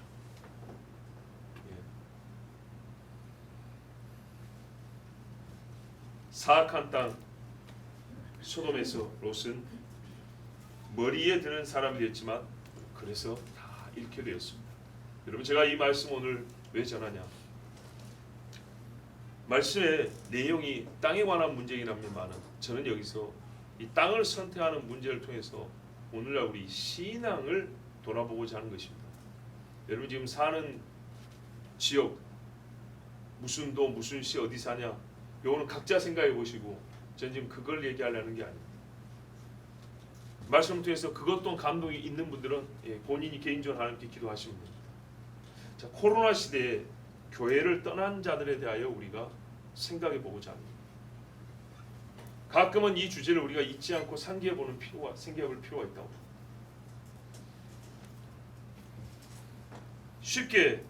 사악한 땅 소돔에서 롯은 머리에 드는 사람이 됐지만 그래서 다 잃게 되었습니다. 여러분, 제가 이 말씀 오늘 왜 전하냐? 말씀의 내용이 땅에 관한 문제이긴 합니다만 저는 여기서 이 땅을 선택하는 문제를 통해서 오늘날 우리 신앙을 돌아보고자 하는 것입니다. 여러분 지금 사는 지역 무슨 도 무슨 시 어디 사냐, 요거는 각자 생각해 보시고 전 지금 그걸 얘기하려는 게 아닙니다. 말씀을 통해서 그것 또한 감동이 있는 분들은 본인이 개인적으로 하나님께 기도하시면 됩니다. 자, 코로나 시대에 교회를 떠난 자들에 대하여 우리가 생각해 보고자 합니다. 가끔은 이 주제를 우리가 잊지 않고 생각해 볼 필요가 있다고. 쉽게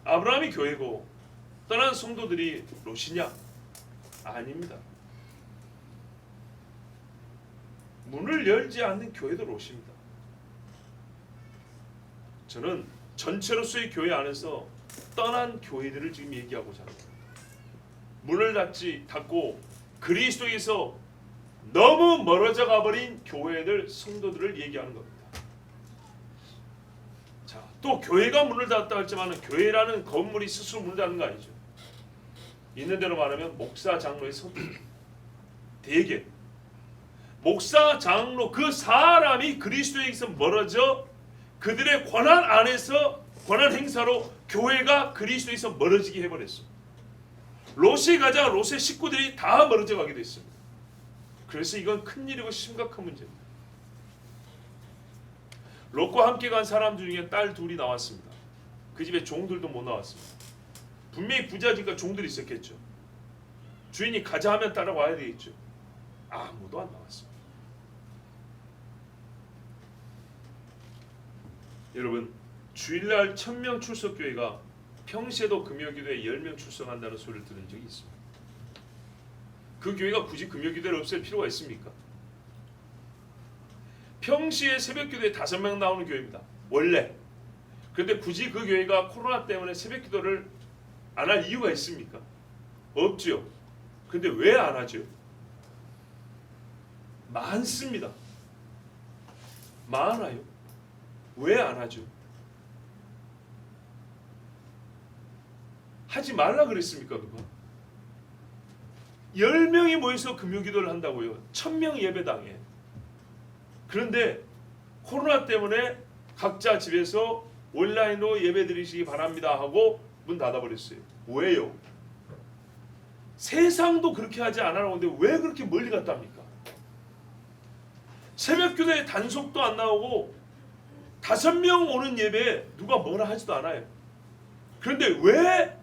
아브라함이 교회고 떠난 성도들이 롯이냐? 아닙니다. 문을 열지 않는 교회도 롯입니다. 저는 전체로서의 교회 안에서 떠난 교회들을 지금 얘기하고자 합니다. 문을 닫고 그리스도에서 너무 멀어져 가버린 교회들, 성도들을 얘기하는 겁니다. 자, 또 교회가 문을 닫았다 할지만 교회라는 건물이 스스로 문을 닫는 거 아니죠. 있는 대로 말하면 목사, 장로의 선택. 대개 목사, 장로 그 사람이 그리스도에게서 멀어져 그들의 권한 안에서 권한 행사로 교회가 그리스도에서 멀어지게 해버렸어. 롯이 가자 롯의 식구들이 다 멀어져 가게 됐습니다. 그래서 이건 큰일이고 심각한 문제입니다. 롯과 함께 간 사람 중에 딸 둘이 나왔습니다. 그 집에 종들도 못 나왔습니다. 분명히 부자니까 종들이 있었겠죠. 주인이 가자 하면 따라와야 되겠죠. 아무도 안 나왔습니다. 여러분, 주일날 1000명 출석교회가 평시에도 금요기도에 10명 출석한다는 소리를 들은 적이 있습니다. 그 교회가 굳이 금요기도를 없앨 필요가 있습니까? 평시에 새벽기도에 5명 나오는 교회입니다. 원래. 그런데 굳이 그 교회가 코로나 때문에 새벽기도를 안 할 이유가 있습니까? 없죠. 근데 왜 안 하죠? 많습니다. 많아요. 왜 안 하죠? 하지 말라 그랬습니까? 누가? 10명이 모여서 금요기도를 한다고요. 1000명 예배당에. 그런데 코로나 때문에 각자 집에서 온라인으로 예배 드리시기 바랍니다 하고 문 닫아버렸어요. 왜요? 세상도 그렇게 하지 않으라고 하는데 왜 그렇게 멀리 갔다 합니까? 새벽기도에 단속도 안 나오고 5명 오는 예배에 누가 뭐라 하지도 않아요. 그런데 왜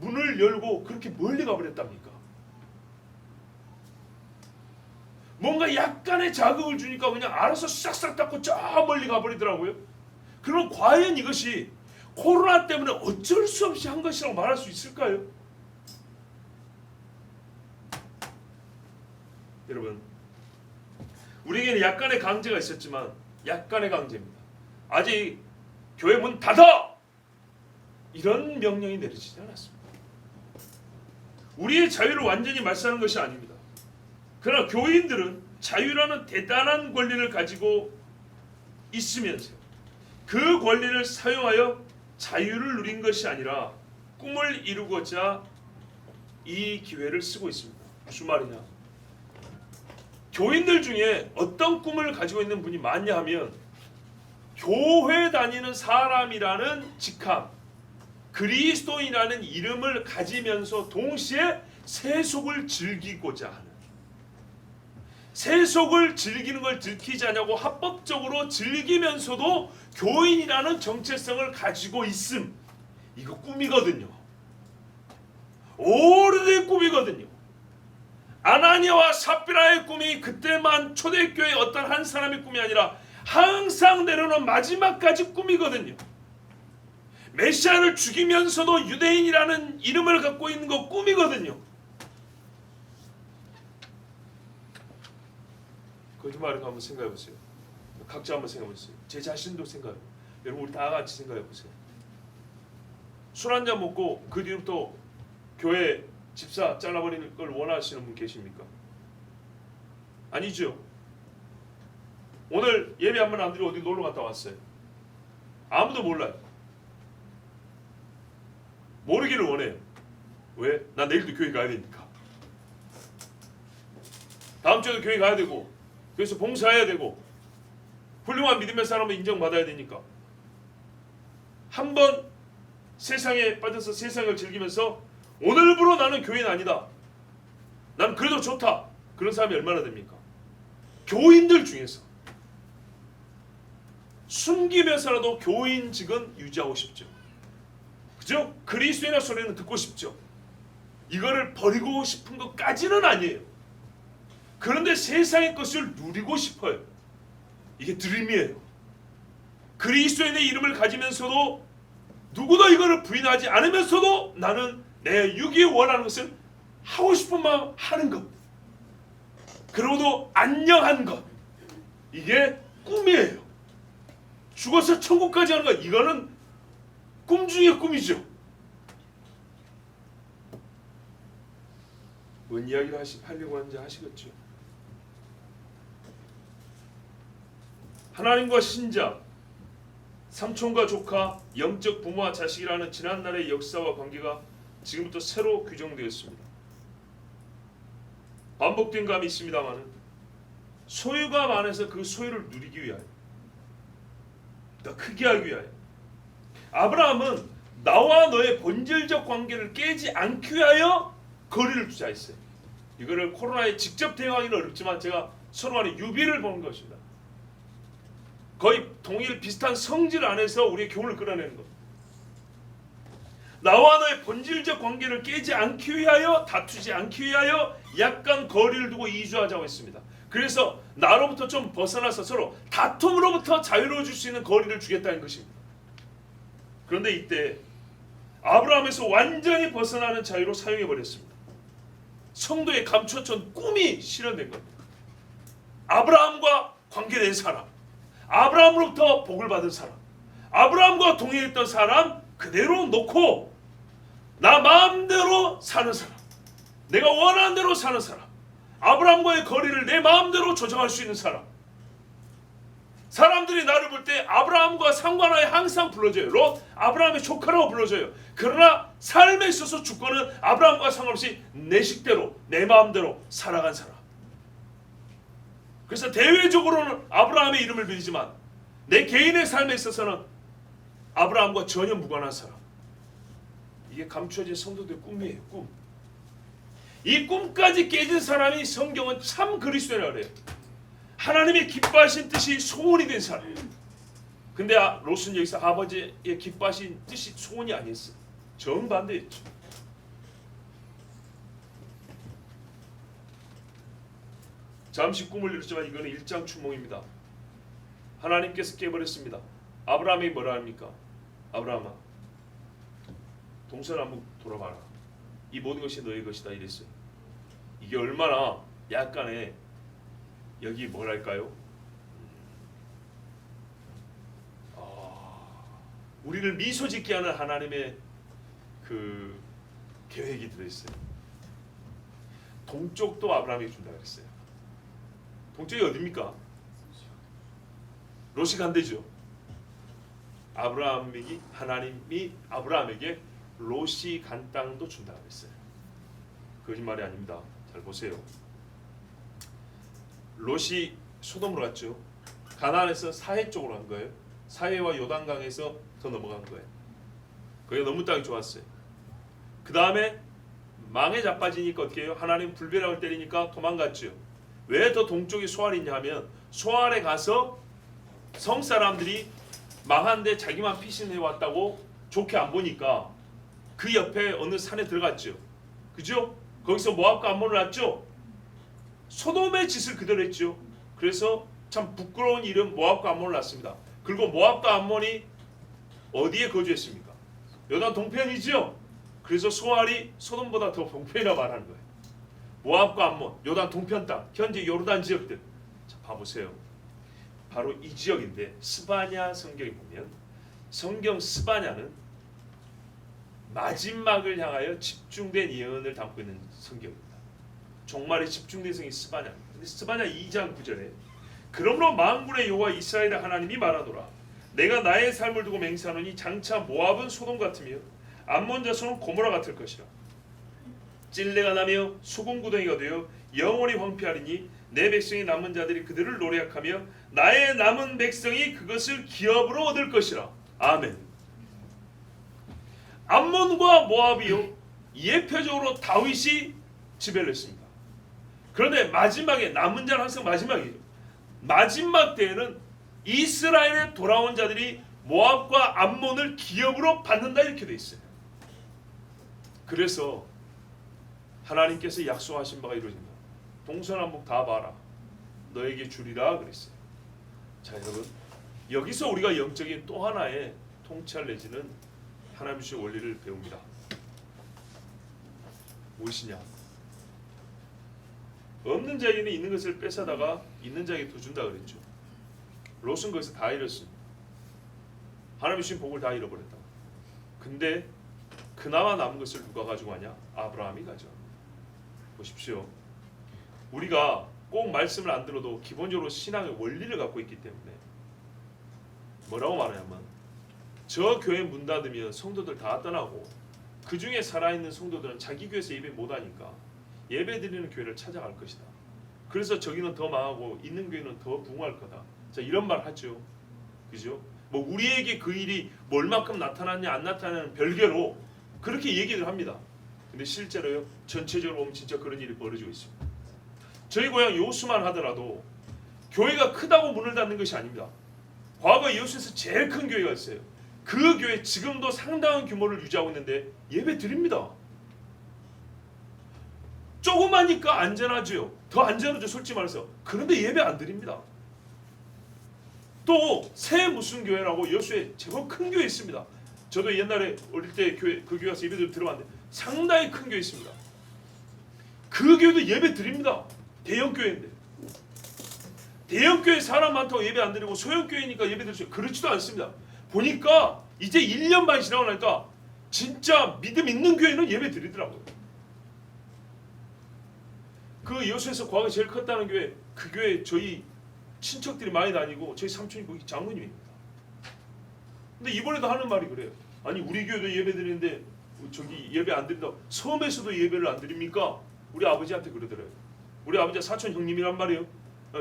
문을 열고 그렇게 멀리 가버렸답니까? 뭔가 약간의 자극을 주니까 그냥 알아서 싹싹 닦고 저 멀리 가버리더라고요. 그럼 과연 이것이 코로나 때문에 어쩔 수 없이 한 것이라고 말할 수 있을까요? 여러분, 우리에게는 약간의 강제가 있었지만 약간의 강제입니다. 아직 교회 문 닫아! 이런 명령이 내려지지 않았습니다. 우리의 자유를 완전히 말살하는 것이 아닙니다. 그러나 교인들은 자유라는 대단한 권리를 가지고 있으면서 그 권리를 사용하여 자유를 누린 것이 아니라 꿈을 이루고자 이 기회를 쓰고 있습니다. 무슨 말이냐? 교인들 중에 어떤 꿈을 가지고 있는 분이 많냐 하면 교회 다니는 사람이라는 직함, 그리스도인이라는 이름을 가지면서 동시에 세속을 즐기고자 하는, 세속을 즐기는 걸 들키지 않냐고 합법적으로 즐기면서도 교인이라는 정체성을 가지고 있음. 이거 꿈이거든요. 오래된 꿈이거든요. 아나니아와 삽비라의 꿈이 그때만 초대교회 어떤 한 사람의 꿈이 아니라 항상 내려오는 마지막까지 꿈이거든요. 메시아를 죽이면서도 유대인이라는 이름을 갖고 있는 거 꿈이거든요. 거짓말을 한번 생각해 보세요. 각자 한번 생각해 보세요. 제 자신도 생각해. 여러분 우리 다 같이 생각해 보세요. 술 한 잔 먹고 그 뒤부터 교회 집사 잘라버리는 걸 원하시는 분 계십니까? 아니죠. 오늘 예배 한 번 안 드리고 어디 놀러 갔다 왔어요. 아무도 몰라요. 모르기를 원해요. 왜? 나 내일도 교회 가야 되니까. 다음 주에도 교회 가야 되고, 그래서 봉사해야 되고, 훌륭한 믿음의 사람을 인정받아야 되니까. 한번 세상에 빠져서 세상을 즐기면서 오늘부로 나는 교인 아니다, 난 그래도 좋다, 그런 사람이 얼마나 됩니까? 교인들 중에서 숨기면서라도 교인직은 유지하고 싶죠. 그죠? 그리스도인의 소리는 듣고 싶죠. 이거를 버리고 싶은 것까지는 아니에요. 그런데 세상의 것을 누리고 싶어요. 이게 드림이에요. 그리스도인의 이름을 가지면서도 누구도 이거를 부인하지 않으면서도 나는 내 육이 원하는 것을 하고 싶은 마음 하는 것, 그러고도 안녕한 것, 이게 꿈이에요. 죽어서 천국까지 하는 것, 이거는 꿈 중의 꿈이죠. 뭔 이야기를 하려고 하는지 아시겠죠? 하나님과 신자, 삼촌과 조카, 영적 부모와 자식이라는 지난날의 역사와 관계가 지금부터 새로 규정되었습니다. 반복된 감이 있습니다만 소유가 많아서 그 소유를 누리기 위하여, 더 크게 하기 위하여, 아브라함은 나와 너의 본질적 관계를 깨지 않기 위하여 거리를 두자 했어요. 이거를 코로나에 직접 대응하기는 어렵지만 제가 서로 간의 유비를 보는 것입니다. 거의 동일 비슷한 성질 안에서 우리의 교훈을 끌어내는 것. 나와 너의 본질적 관계를 깨지 않기 위하여, 다투지 않기 위하여 약간 거리를 두고 이주하자고 했습니다. 그래서 나로부터 좀 벗어나서 서로 다툼으로부터 자유로워질 수 있는 거리를 주겠다는 것입니다. 그런데 이때 아브라함에서 완전히 벗어나는 자유로 사용해버렸습니다. 성도의 감춰진 꿈이 실현된 겁니다. 아브라함과 관계된 사람, 아브라함으로부터 복을 받은 사람, 아브라함과 동행했던 사람 그대로 놓고 나 마음대로 사는 사람, 내가 원하는 대로 사는 사람, 아브라함과의 거리를 내 마음대로 조정할 수 있는 사람. 사람들이 나를 볼 때 아브라함과 상관하에 항상 불러줘요. 롯, 아브라함의 조카라고 불러줘요. 그러나 삶에 있어서 주권은 아브라함과 상관없이 내 식대로, 내 마음대로 살아간 사람. 그래서 대외적으로는 아브라함의 이름을 빌리지만 내 개인의 삶에 있어서는 아브라함과 전혀 무관한 사람. 이게 감춰진 성도들의 꿈이에요. 꿈. 이 꿈까지 깨진 사람이 성경은 참 그리스도인이라고 그래요. 하나님의 기뻐하신 뜻이 소원이 된 사람. 근데 롯은 여기서 아버지의 기뻐하신 뜻이 소원이 아니었어요. 정반대였죠. 잠시 꿈을 이뤘지만 이거는 일장춘몽입니다. 하나님께서 깨버렸습니다. 아브라함이 뭐라 합니까? 아브라함아, 동서남북 돌아봐라. 이 모든 것이 너의 것이다 이랬어요. 이게 얼마나 약간의 여기 뭐랄까요? 우리를 미소 짓게 하는 하나님의 그 계획이 들어있어요. 동쪽도 아브라함이 준다 그랬어요. 동쪽이 어디입니까? 롯이 간대죠. 하나님이 아브라함에게 롯이 간 땅도 준다고 했어요. 거짓말이 아닙니다. 잘 보세요. 롯이 소돔으로 갔죠. 가나안에서 사해 쪽으로 간 거예요. 사해와 요단강에서 더 넘어간 거예요. 거기가 너무 땅이 좋았어요. 그 다음에 망에 자빠지니까 어떻게 해요? 하나님 불벼락을 때리니까 도망갔죠. 왜 더 동쪽에 소알이 있냐 하면 소알에 가서 성 사람들이 망한데 자기만 피신해 왔다고 좋게 안 보니까 그 옆에 어느 산에 들어갔죠. 그죠? 거기서 모압과 암몬을 낳았죠. 소돔의 짓을 그대로 했죠. 그래서 참 부끄러운 이름 모압과 암몬을 낳습니다. 그리고 모압과 암몬이 어디에 거주했습니까? 요단 동편이죠. 그래서 소알이 소돔보다 더 동편이라고 말하는 거예요. 모압과 암몬, 요단 동편 땅, 현재 요르단 지역들. 자, 봐보세요. 바로 이 지역인데 스바냐 성경에 보면 성경 스바냐는 마지막을 향하여 집중된 예언을 담고 있는 성경입니다. 종말에 집중된 성이 스바냐입니다. 근데 스바냐 2장 9절에 그러므로 만군의 여호와 이스라엘의 하나님이 말하노라 내가 나의 삶을 두고 맹세하노니 장차 모압은 소돔 같으며 암몬 자손은 고모라 같을 것이라. 찔레가 나며 수군구덩이가 되어 영원히 황폐하리니 내 백성의 남은 자들이 그들을 노략하며 나의 남은 백성이 그것을 기업으로 얻을 것이라. 아멘. 암몬과 모압이요 예표적으로 다윗이 지배를 했습니다. 그런데 마지막에 남은 자는 항상 마지막이죠. 마지막 때에는 이스라엘에 돌아온 자들이 모압과 암몬을 기업으로 받는다 이렇게 돼 있어요. 그래서 하나님께서 약속하신 바가 이루어진다. 동서남북 다 봐라. 너에게 주리라 그랬어요. 자 여러분, 여기서 우리가 영적인 또 하나의 통찰 내지는 하나님 주신 원리를 배웁니다. 무엇이냐? 없는 자에게는 있는 것을 뺏어다가 있는 자에게 더 준다 그랬죠. 롯은 거기서 다 잃었습니다. 하나님 주신 복을 다 잃어버렸다. 근데 그나마 남은 것을 누가 가지고 가냐? 아브라함이 가져갑니다. 보십시오. 우리가 꼭 말씀을 안 들어도 기본적으로 신앙의 원리를 갖고 있기 때문에 뭐라고 말하냐면 저 교회 문 닫으면 성도들 다 떠나고 그 중에 살아있는 성도들은 자기 교회에서 예배 못하니까 예배 드리는 교회를 찾아갈 것이다. 그래서 저기는 더 망하고 있는 교회는 더 부흥할 거다. 자 이런 말 하죠. 그죠? 뭐 우리에게 그 일이 뭐 얼마큼 나타났냐 안 나타나는 별개로 그렇게 얘기를 합니다. 근데 실제로요 전체적으로 보면 진짜 그런 일이 벌어지고 있습니다. 저희 고향 여수만 하더라도 교회가 크다고 문을 닫는 것이 아닙니다. 과거 여수에서 제일 큰 교회가 있어요. 그 교회 지금도 상당한 규모를 유지하고 있는데 예배 드립니다. 조그마니까 안전하죠. 더 안전하죠 솔직히 말해서. 그런데 예배 안 드립니다. 또 새 무슨 교회라고 여수에 제법 큰 교회 있습니다. 저도 옛날에 어릴 때 교회 그 교회 가서 예배 들어봤는데 상당히 큰 교회 있습니다. 그 교회도 예배 드립니다. 대형 교회인데 대형 교회 사람 많다고 예배 안 드리고 소형 교회니까 예배 드릴 수 있어요. 그렇지도 않습니다. 보니까 이제 1년 반 지나고 나니까 진짜 믿음 있는 교회는 예배 드리더라고요. 그 여수에서 과거에 제일 컸다는 교회 그 교회 저희 친척들이 많이 다니고 저희 삼촌이 거기 장로님입니다. 근데 이번에도 하는 말이 그래요. 아니 우리 교회도 예배 드리는데 저기 예배 안 드린다고 섬에서도 예배를 안 드립니까? 우리 아버지한테 그러더래요. 우리 아버지가 사촌 형님이란 말이에요.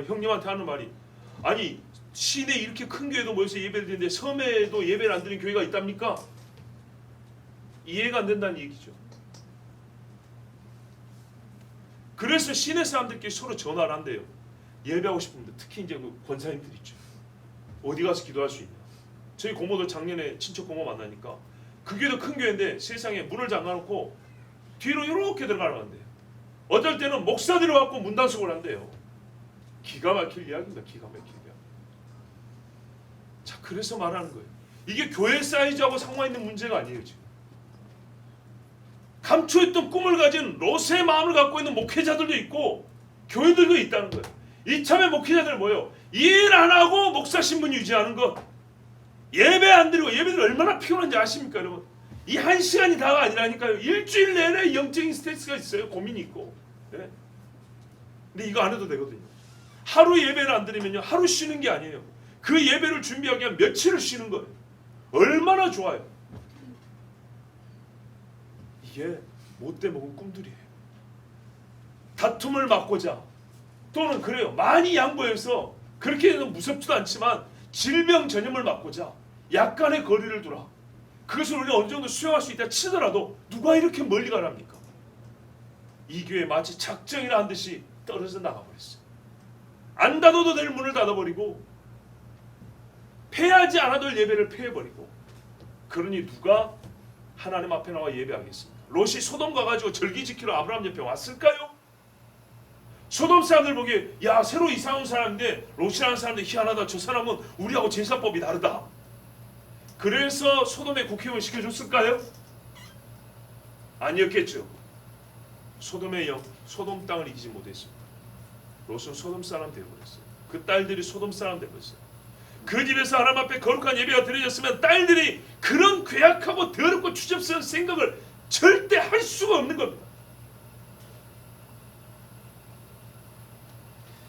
형님한테 하는 말이 아니 시내 이렇게 큰 교회도 모여서 예배를 드리는데 섬에도 예배를 안 드리는 교회가 있답니까? 이해가 안 된다는 얘기죠. 그래서 시내 사람들끼리 서로 전화를 한대요. 예배하고 싶은데 특히 이제 그 권사님들 있죠. 어디 가서 기도할 수 있냐. 저희 고모도 작년에 친척 고모 만나니까 그 교회도 큰 교회인데 세상에 문을 잠가놓고 뒤로 이렇게 들어가는데요. 어떨 때는 목사들이 와서 문단속을 한대요. 기가 막힐 이야기입니다. 기가 막힐 이야기. 자 그래서 말하는 거예요. 이게 교회 사이즈하고 상관있는 문제가 아니에요. 지금 감추었던 꿈을 가진 롯의 마음을 갖고 있는 목회자들도 있고 교회들도 있다는 거예요. 이참에 목회자들 뭐예요? 일 안 하고 목사 신분 유지하는 것. 예배 안 드리고 예배들 얼마나 피곤한지 아십니까 여러분? 이 한 시간이 다가 아니라니까요. 일주일 내내 영적인 스트레스가 있어요. 고민이 있고. 네? 근데 이거 안 해도 되거든요. 하루 예배를 안 드리면요 하루 쉬는 게 아니에요. 그 예배를 준비하기 위한 며칠을 쉬는 거예요. 얼마나 좋아요. 이게 못돼 먹은 꿈들이에요. 다툼을 막고자 또는 그래요. 많이 양보해서 그렇게 무섭지도 않지만 질병 전염을 막고자 약간의 거리를 두라. 그것을 우리가 어느 정도 수용할 수 있다 치더라도 누가 이렇게 멀리 가랍니까? 이 교회 마치 작정이라 한 듯이 떨어져 나가버렸어요. 안 닫아도 될 문을 닫아버리고 폐하지 않아도 될 예배를 폐해버리고, 그러니 누가 하나님 앞에 나와 예배하겠습니까? 롯이 소돔 가가지고 절기 지키러 아브라함 옆에 왔을까요? 소돔 사람들 보기에 야 새로 이사 온 사람인데 롯이라는 사람들 희한하다. 저 사람은 우리하고 제사법이 다르다. 그래서 소돔에 국회의원 시켜줬을까요? 아니었겠죠. 소돔의 영, 소돔 땅을 이기지 못했습니다. 롯은 소돔 사람 되어버렸어요. 그 딸들이 소돔 사람 되어버렸어요. 그 집에서 하나님 앞에 거룩한 예배가 드려졌으면 딸들이 그런 괴악하고 더럽고 추접스러운 생각을 절대 할 수가 없는 겁니다.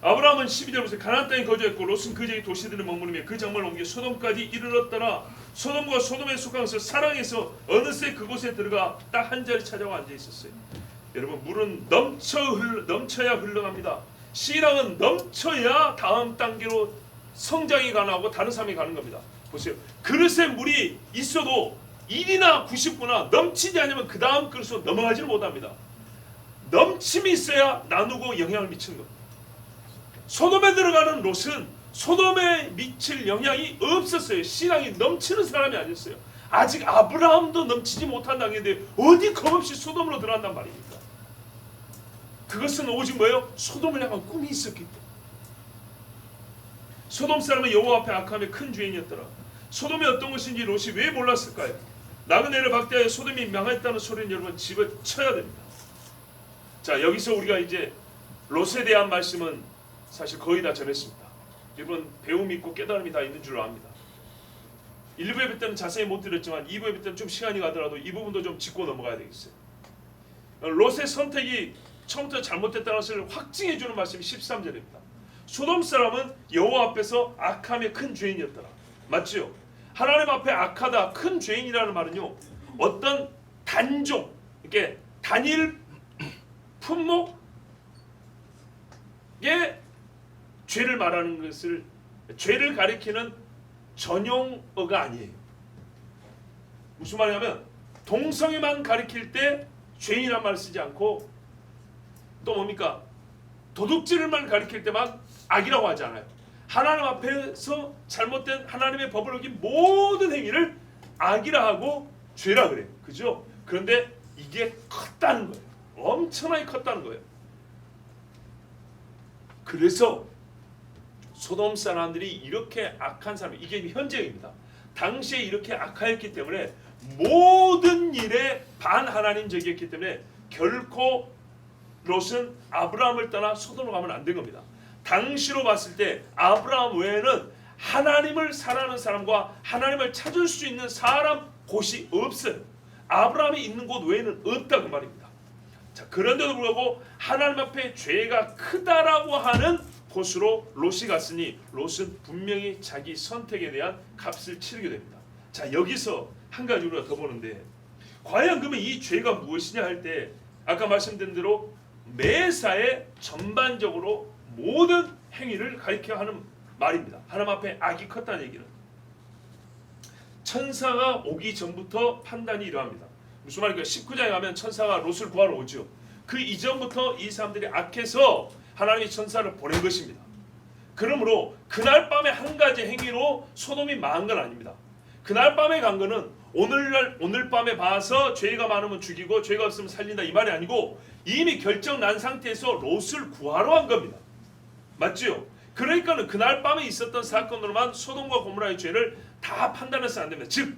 아브라함은 12절부터 가나안 땅에 거주했고 롯은 그 지역의 도시들을 머무르며 그 장막을 옮겨 소돔까지 이르렀더라. 소돔과 소돔에 속한 것을 사랑해서 어느새 그곳에 들어가 딱 한 자리 찾아와 앉아 있었어요. 여러분, 물은 넘쳐야 흘러갑니다. 신앙은 넘쳐야 다음 단계로 성장이 가능하고 다른 삶이 가는 겁니다. 보세요. 그릇에 물이 있어도 1이나 99나 넘치지 않으면 그 다음 그릇으로 넘어가지를 못합니다. 넘침이 있어야 나누고 영향을 미치는 겁니다. 소돔에 들어가는 롯은 소돔에 미칠 영향이 없었어요. 신앙이 넘치는 사람이 아니었어요. 아직 아브라함도 넘치지 못한 단계인데 어디 겁없이 소돔으로 들어간단 말입니까? 그것은 오직 뭐예요? 소돔을 향한 꿈이 있었기 때문에. 소돔 사람은 여호와 앞에 악함의 큰 죄인이었더라. 소돔이 어떤 것인지 롯이 왜 몰랐을까요? 나그네를 박대하여 소돔이 망했다는 소리는 여러분 집어쳐야 됩니다. 자, 여기서 우리가 이제 롯에 대한 말씀은 사실 거의 다 전했습니다. 여러분, 배움이 있고 깨달음이 다 있는 줄 압니다. 1부에 볼 때는 자세히 못 드렸지만 2부에 볼 때는 좀 시간이 가더라도 이 부분도 좀 짚고 넘어가야 되겠어요. 롯의 선택이 처음부터 잘못됐다는 것을 확증해주는 말씀이 13절입니다. 소돔 사람은 여호와 앞에서 악함의 큰 죄인이었더라. 맞죠? 하나님 앞에 악하다, 큰 죄인이라는 말은요, 어떤 단종, 이렇게 단일 품목의 죄를 말하는 것을, 죄를 가리키는 전용어가 아니에요. 무슨 말이냐면 동성애만 가리킬 때 죄인이란 말을 쓰지 않고 또 뭡니까? 도둑질만 가리킬 때만 악이라고 하지 않아요. 하나님 앞에서 잘못된 하나님의 법을 어긴 모든 행위를 악이라 하고 죄라 그래요. 그죠? 그런데 이게 컸다는 거예요. 엄청나게 컸다는 거예요. 그래서 소돔 사람들이 이렇게 악한 사람, 이게 현재입니다. 당시에 이렇게 악하였기 때문에 모든 일에 반하나님적이었기 때문에 결코 롯은 아브라함을 떠나 소돔으로 가면 안 된 겁니다. 당시로 봤을 때 아브라함 외에는 하나님을 사랑하는 사람과 하나님을 찾을 수 있는 사람 곳이 없어요. 아브라함이 있는 곳 외에는 없다 그 말입니다. 자, 그런데도 불구하고 하나님 앞에 죄가 크다라고 하는 곳으로 롯이 갔으니 롯은 분명히 자기 선택에 대한 값을 치르게 됩니다. 자, 여기서 한 가지 우리가 더 보는데, 과연 그러면 이 죄가 무엇이냐 할 때 아까 말씀드린 대로 매사에 전반적으로 모든 행위를 가리켜 하는 말입니다. 하나님 앞에 악이 컸다는 얘기는 천사가 오기 전부터 판단이 이러합니다. 무슨 말일까요? 19장에 가면 천사가 롯을 구하러 오죠. 그 이전부터 이 사람들이 악해서 하나님이 천사를 보낸 것입니다. 그러므로 그날 밤에 한 가지 행위로 소돔이 망한 건 아닙니다. 그날 밤에 간 거는 오늘 밤에 봐서 죄가 많으면 죽이고 죄가 없으면 살린다 이 말이 아니고 이미 결정 난 상태에서 롯을 구하러 한 겁니다. 맞죠? 그러니까는 그날 밤에 있었던 사건으로만 소돔과 고모라의 죄를 다 판단해서는 안 됩니다. 즉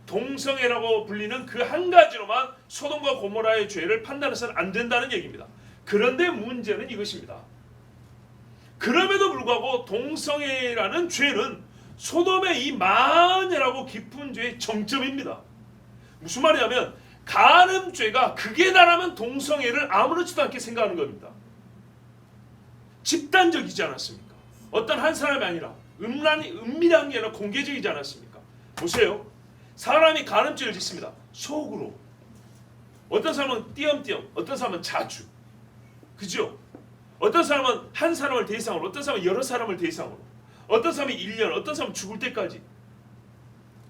동성애라고 불리는 그 한 가지로만 소돔과 고모라의 죄를 판단해서는 안 된다는 얘기입니다. 그런데 문제는 이것입니다. 그럼에도 불구하고 동성애라는 죄는 소돔의 이 만연하고 깊은 죄의 정점입니다. 무슨 말이냐면 간음죄가 극에 달하면 동성애를 아무렇지도 않게 생각하는 겁니다. 집단적이지 않았습니까? 어떤 한 사람이 아니라 은밀한 게 아니라 공개적이지 않았습니까? 보세요. 사람이 간음죄를 짓습니다. 속으로. 어떤 사람은 띄엄띄엄, 어떤 사람은 자주. 그죠? 어떤 사람은 한 사람을 대상으로, 어떤 사람은 여러 사람을 대상으로, 어떤 사람이 1년, 어떤 사람은 죽을 때까지.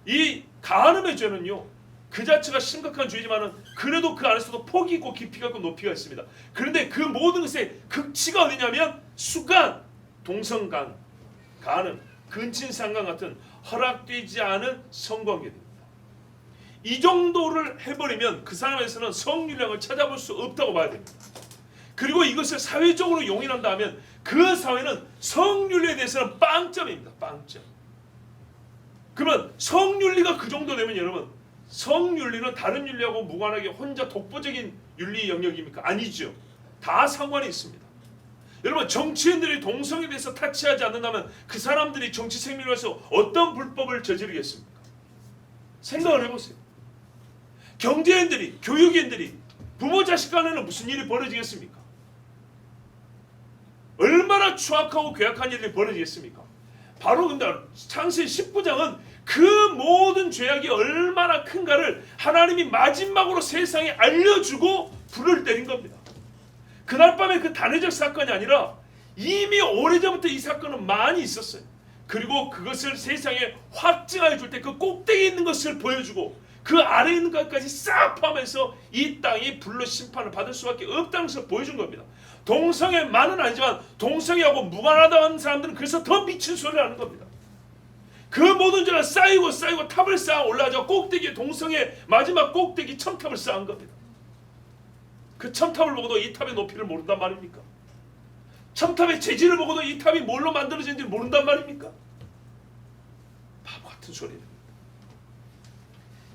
이 간음의 죄는요, 그 자체가 심각한 죄지만은 그래도 그 안에서도 폭이 있고 깊이가 있고 높이가 있습니다. 그런데 그 모든 것의 극치가 어디냐면 수간, 동성간, 간음, 근친상간 같은 허락되지 않은 성관계입니다. 이 정도를 해버리면 그 사람에서는 성윤량을 찾아볼 수 없다고 봐야 됩니다. 그리고 이것을 사회적으로 용인한다 하면 그 사회는 성윤리에 대해서는 빵점입니다. 빵점. 그러면 성윤리가 그 정도 되면 여러분, 성윤리는 다른 윤리하고 무관하게 혼자 독보적인 윤리 영역입니까? 아니죠. 다 상관이 있습니다. 여러분, 정치인들이 동성에 대해서 타치하지 않는다면 그 사람들이 정치 생명을 위해서 어떤 불법을 저지르겠습니까? 생각을 해보세요. 경제인들이, 교육인들이 부모 자식 간에는 무슨 일이 벌어지겠습니까? 얼마나 추악하고 괴악한 일이 벌어지겠습니까? 바로 근데 창세기 19장은 그 모든 죄악이 얼마나 큰가를 하나님이 마지막으로 세상에 알려주고 불을 때린 겁니다. 그날 밤에 그 단회적 사건이 아니라 이미 오래전부터 이 사건은 많이 있었어요. 그리고 그것을 세상에 확증하여 줄 때 그 꼭대기에 있는 것을 보여주고 그 아래에 있는 것까지 싹 포함해서 이 땅이 불로 심판을 받을 수밖에 없다는 것을 보여준 겁니다. 동성애만은 아니지만 동성애하고 무관하다는 사람들은 그래서 더 미친 소리를 하는 겁니다. 그 모든 죄가 쌓이고 쌓이고 탑을 쌓아 올라가자 꼭대기에 동성애 마지막 꼭대기 첨탑을 쌓은 겁니다. 그 첨탑을 보고도 이 탑의 높이를 모른단 말입니까? 첨탑의 재질을 보고도 이 탑이 뭘로 만들어진지 모른단 말입니까? 바보 같은 소리입니다.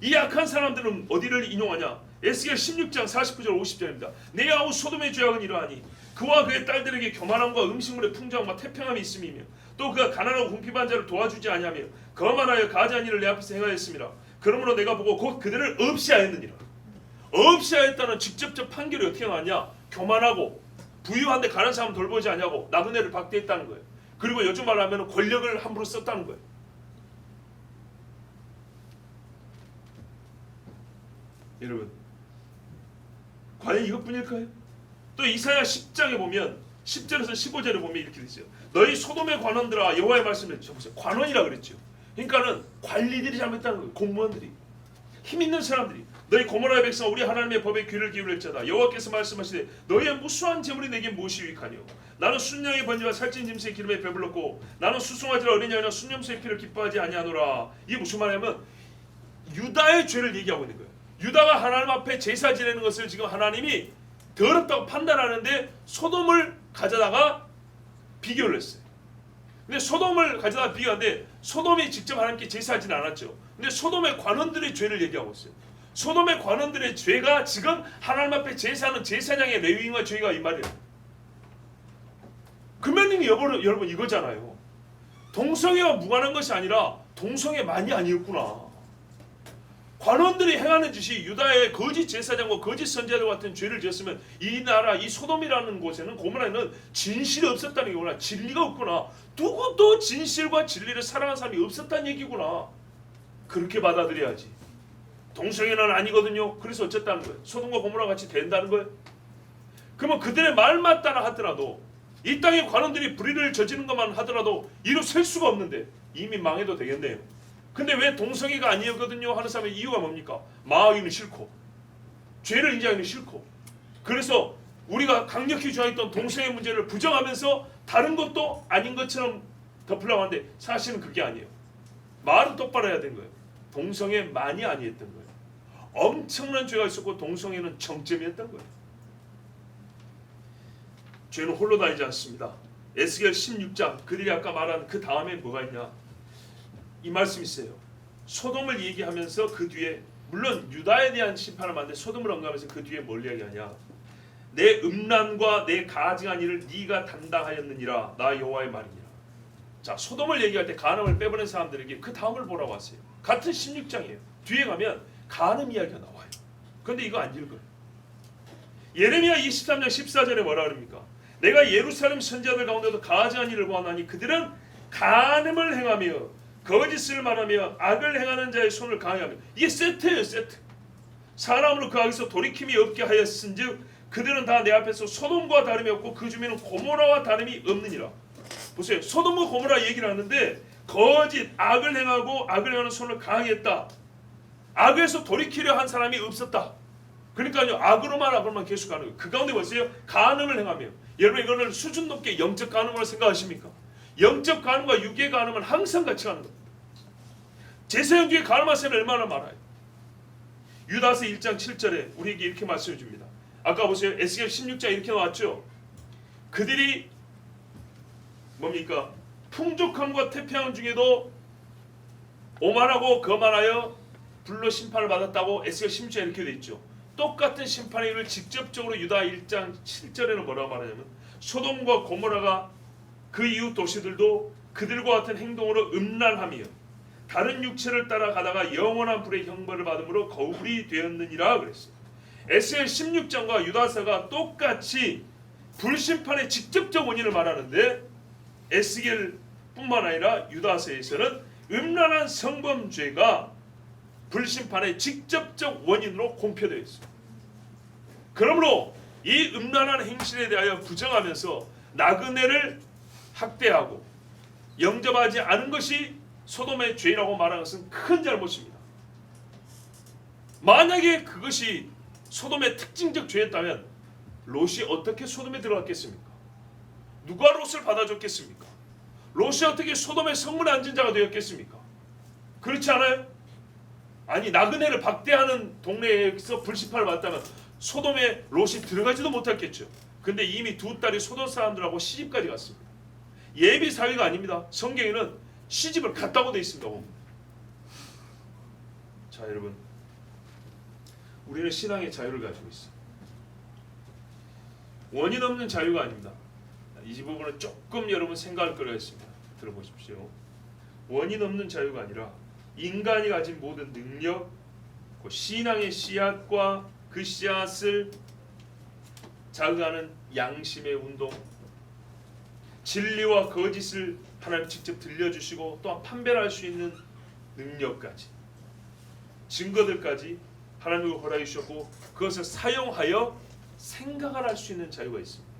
이 악한 사람들은 어디를 인용하냐? 에스겔 16장 49절 50절입니다. 내 아우 소돔의 죄악은 이러하니 그와 그의 딸들에게 교만함과 음식물의 풍성함과 태평함이 있음이며 또 그가 가난하고 궁핍한 자를 도와주지 아니하며 거만하여 가지한 일을 내 앞에서 행하였음이라. 그러므로 내가 보고 곧 그들을 없이 하였느니라. 없이 하였다는 직접적 판결이 어떻게 나왔냐? 교만하고 부유한데 가난한 사람 돌보지 아니하고 나그네를 박대했다는 거예요. 그리고 요즘 말로 하면 권력을 함부로 썼다는 거예요. 여러분, 과연 이것뿐일까요? 또 이사야 10장에 보면 10절에서 15절에 보면 이렇게 되어 있어요. 너희 소돔의 관원들아 여호와의 말씀을 해보세요. 관원이라 그랬죠. 그러니까는 관리들이 잘못했다는 거예요. 공무원들이, 힘 있는 사람들이. 너희 고모라의 백성 우리 하나님의 법에 귀를 기울일지어다. 여호와께서 말씀하시되 너희의 무수한 재물이 내게 무엇이 유익하뇨? 나는 순양의 번제와 살찐 짐승의 기름에 배불렀고 나는 수송아지라 어린 양이나 순염소의 피를 기뻐하지 아니하노라. 이게 무슨 말이냐면 유다의 죄를 얘기하고 있는 거예요. 유다가 하나님 앞에 제사 지내는 것을 지금 하나님이 더럽다고 판단하는데 소돔을 가져다가 비교를 했어요. 근데 소돔을 가져다가 비교하는데 소돔이 직접 하나님께 제사하지는 않았죠. 근데 소돔의 관원들의 죄를 얘기하고 있어요. 소돔의 관원들의 죄가 지금 하나님 앞에 제사하는 제사장의 레위인과 죄가 이 말이에요. 그러면 여러분 이거잖아요. 동성애와 무관한 것이 아니라 동성애만이 아니었구나. 관원들이 행하는 짓이 유다의 거짓 제사장과 거짓 선지자들 같은 죄를 지었으면 이 나라 이 소돔이라는 곳에는 고모라에는 진실이 없었다는 얘기구나. 진리가 없구나. 누구도 진실과 진리를 사랑하는 사람이 없었다는 얘기구나. 그렇게 받아들여야지. 동성애는 아니거든요. 그래서 어쨌다는 거예요? 소돔과 고모라 같이 된다는 거예요? 그러면 그들의 말 맞다나 하더라도 이 땅의 관원들이 불의를 저지르는 것만 하더라도 이로 셀 수가 없는데 이미 망해도 되겠네요. 근데 왜 동성애가 아니었거든요 하는 사람의 이유가 뭡니까? 망하기는 싫고 죄를 인정하기는 싫고 그래서 우리가 강력히 주장했던 동성애 문제를 부정하면서 다른 것도 아닌 것처럼 덮으려고 하는데 사실은 그게 아니에요. 말은 똑바로 해야 되는 거예요. 동성애만이 아니었던 거예요. 엄청난 죄가 있었고 동성애는 정점이었던 거예요. 죄는 홀로 다니지 않습니다. 에스겔 16장 그들이 아까 말한 그 다음에 뭐가 있냐? 이 말씀이 있어요. 소돔을 얘기하면서 그 뒤에 물론 유다에 대한 심판을 받는데 소돔을 언급하면서 그 뒤에 뭘 이야기하냐? 내 음란과 내 가증한 일을 네가 담당하였느니라 나 여호와의 말이니라. 자, 소돔을 얘기할 때 간음을 빼버린 사람들에게 그 다음을 보라고 하세요. 같은 16장이에요. 뒤에 가면 간음 이야기가 나와요. 그런데 이거 안 읽어요. 예레미야 23장 14절에 뭐라 그럽니까? 내가 예루살렘 선지자들 가운데도 가증한 일을 보았나니 그들은 간음을 행하며 거짓을 말하며 악을 행하는 자의 손을 강하게 하며. 이게 세트예요. 세트. 사람으로 그 악에서 돌이킴이 없게 하였은즉 그들은 다 내 앞에서 소돔과 다름이 없고 그 주민은 고모라와 다름이 없느니라. 보세요. 소돔과 고모라 얘기를 하는데 거짓 악을 행하고 악을 행하는 손을 강하게 했다. 악에서 돌이키려 한 사람이 없었다. 그러니까요. 악으로만 계속 가는 거예요. 그 가운데 보세요. 간음을 행하며. 여러분 이거는 수준 높게 영적 간음으로 생각하십니까? 영적 간음과 육의 간음은 항상 같이 가는 겁니다. 제사형주의 간음한 사람이 얼마나 많아요. 유다서 1장 7절에 우리에게 이렇게 말씀해 줍니다. 아까 보세요. 에스겔 16장 이렇게 나왔죠. 그들이 뭡니까? 풍족함과 태평함 중에도 오만하고 거만하여 불로 심판을 받았다고 에스겔 16장에 이렇게 돼 있죠. 똑같은 심판의 일을 직접적으로 유다 1장 7절에는 뭐라고 말하냐면 소돔과 고모라가 그 이웃 도시들도 그들과 같은 행동으로 음란하며 다른 육체를 따라가다가 영원한 불의 형벌을 받음으로 거울이 되었느니라 그랬어요. 에스겔 16장과 유다서가 똑같이 불심판의 직접적 원인을 말하는데 에스겔뿐만 아니라 유다서에서는 음란한 성범죄가 불심판의 직접적 원인으로 공표되어 있습니다. 그러므로 이 음란한 행실에 대하여 부정하면서 나그네를 학대하고 영접하지 않은 것이 소돔의 죄라고 말하는 것은 큰 잘못입니다. 만약에 그것이 소돔의 특징적 죄였다면 롯이 어떻게 소돔에 들어갔겠습니까? 누가 롯을 받아줬겠습니까? 롯이 어떻게 소돔의 성문에 앉은 자가 되었겠습니까? 그렇지 않아요? 아니 나그네를 박대하는 동네에서 불심판을 받았다면 소돔에 롯이 들어가지도 못했겠죠. 근데 이미 두 딸이 소돔 사람들하고 시집까지 갔습니다. 예비 사위가 아닙니다. 성경에는 시집을 갔다고 되어 있습니다. 자 여러분, 우리는 신앙의 자유를 가지고 있습니다. 원인 없는 자유가 아닙니다. 이 부분은 조금 여러분 생각할 거리가 있습니다. 들어보십시오. 원인 없는 자유가 아니라 인간이 가진 모든 능력, 그 신앙의 씨앗과 그 씨앗을 자극하는 양심의 운동, 진리와 거짓을 하나님 직접 들려주시고 또한 판별할 수 있는 능력까지, 증거들까지 하나님이 허락해 주셨고 그것을 사용하여 생각을 할 수 있는 자유가 있습니다.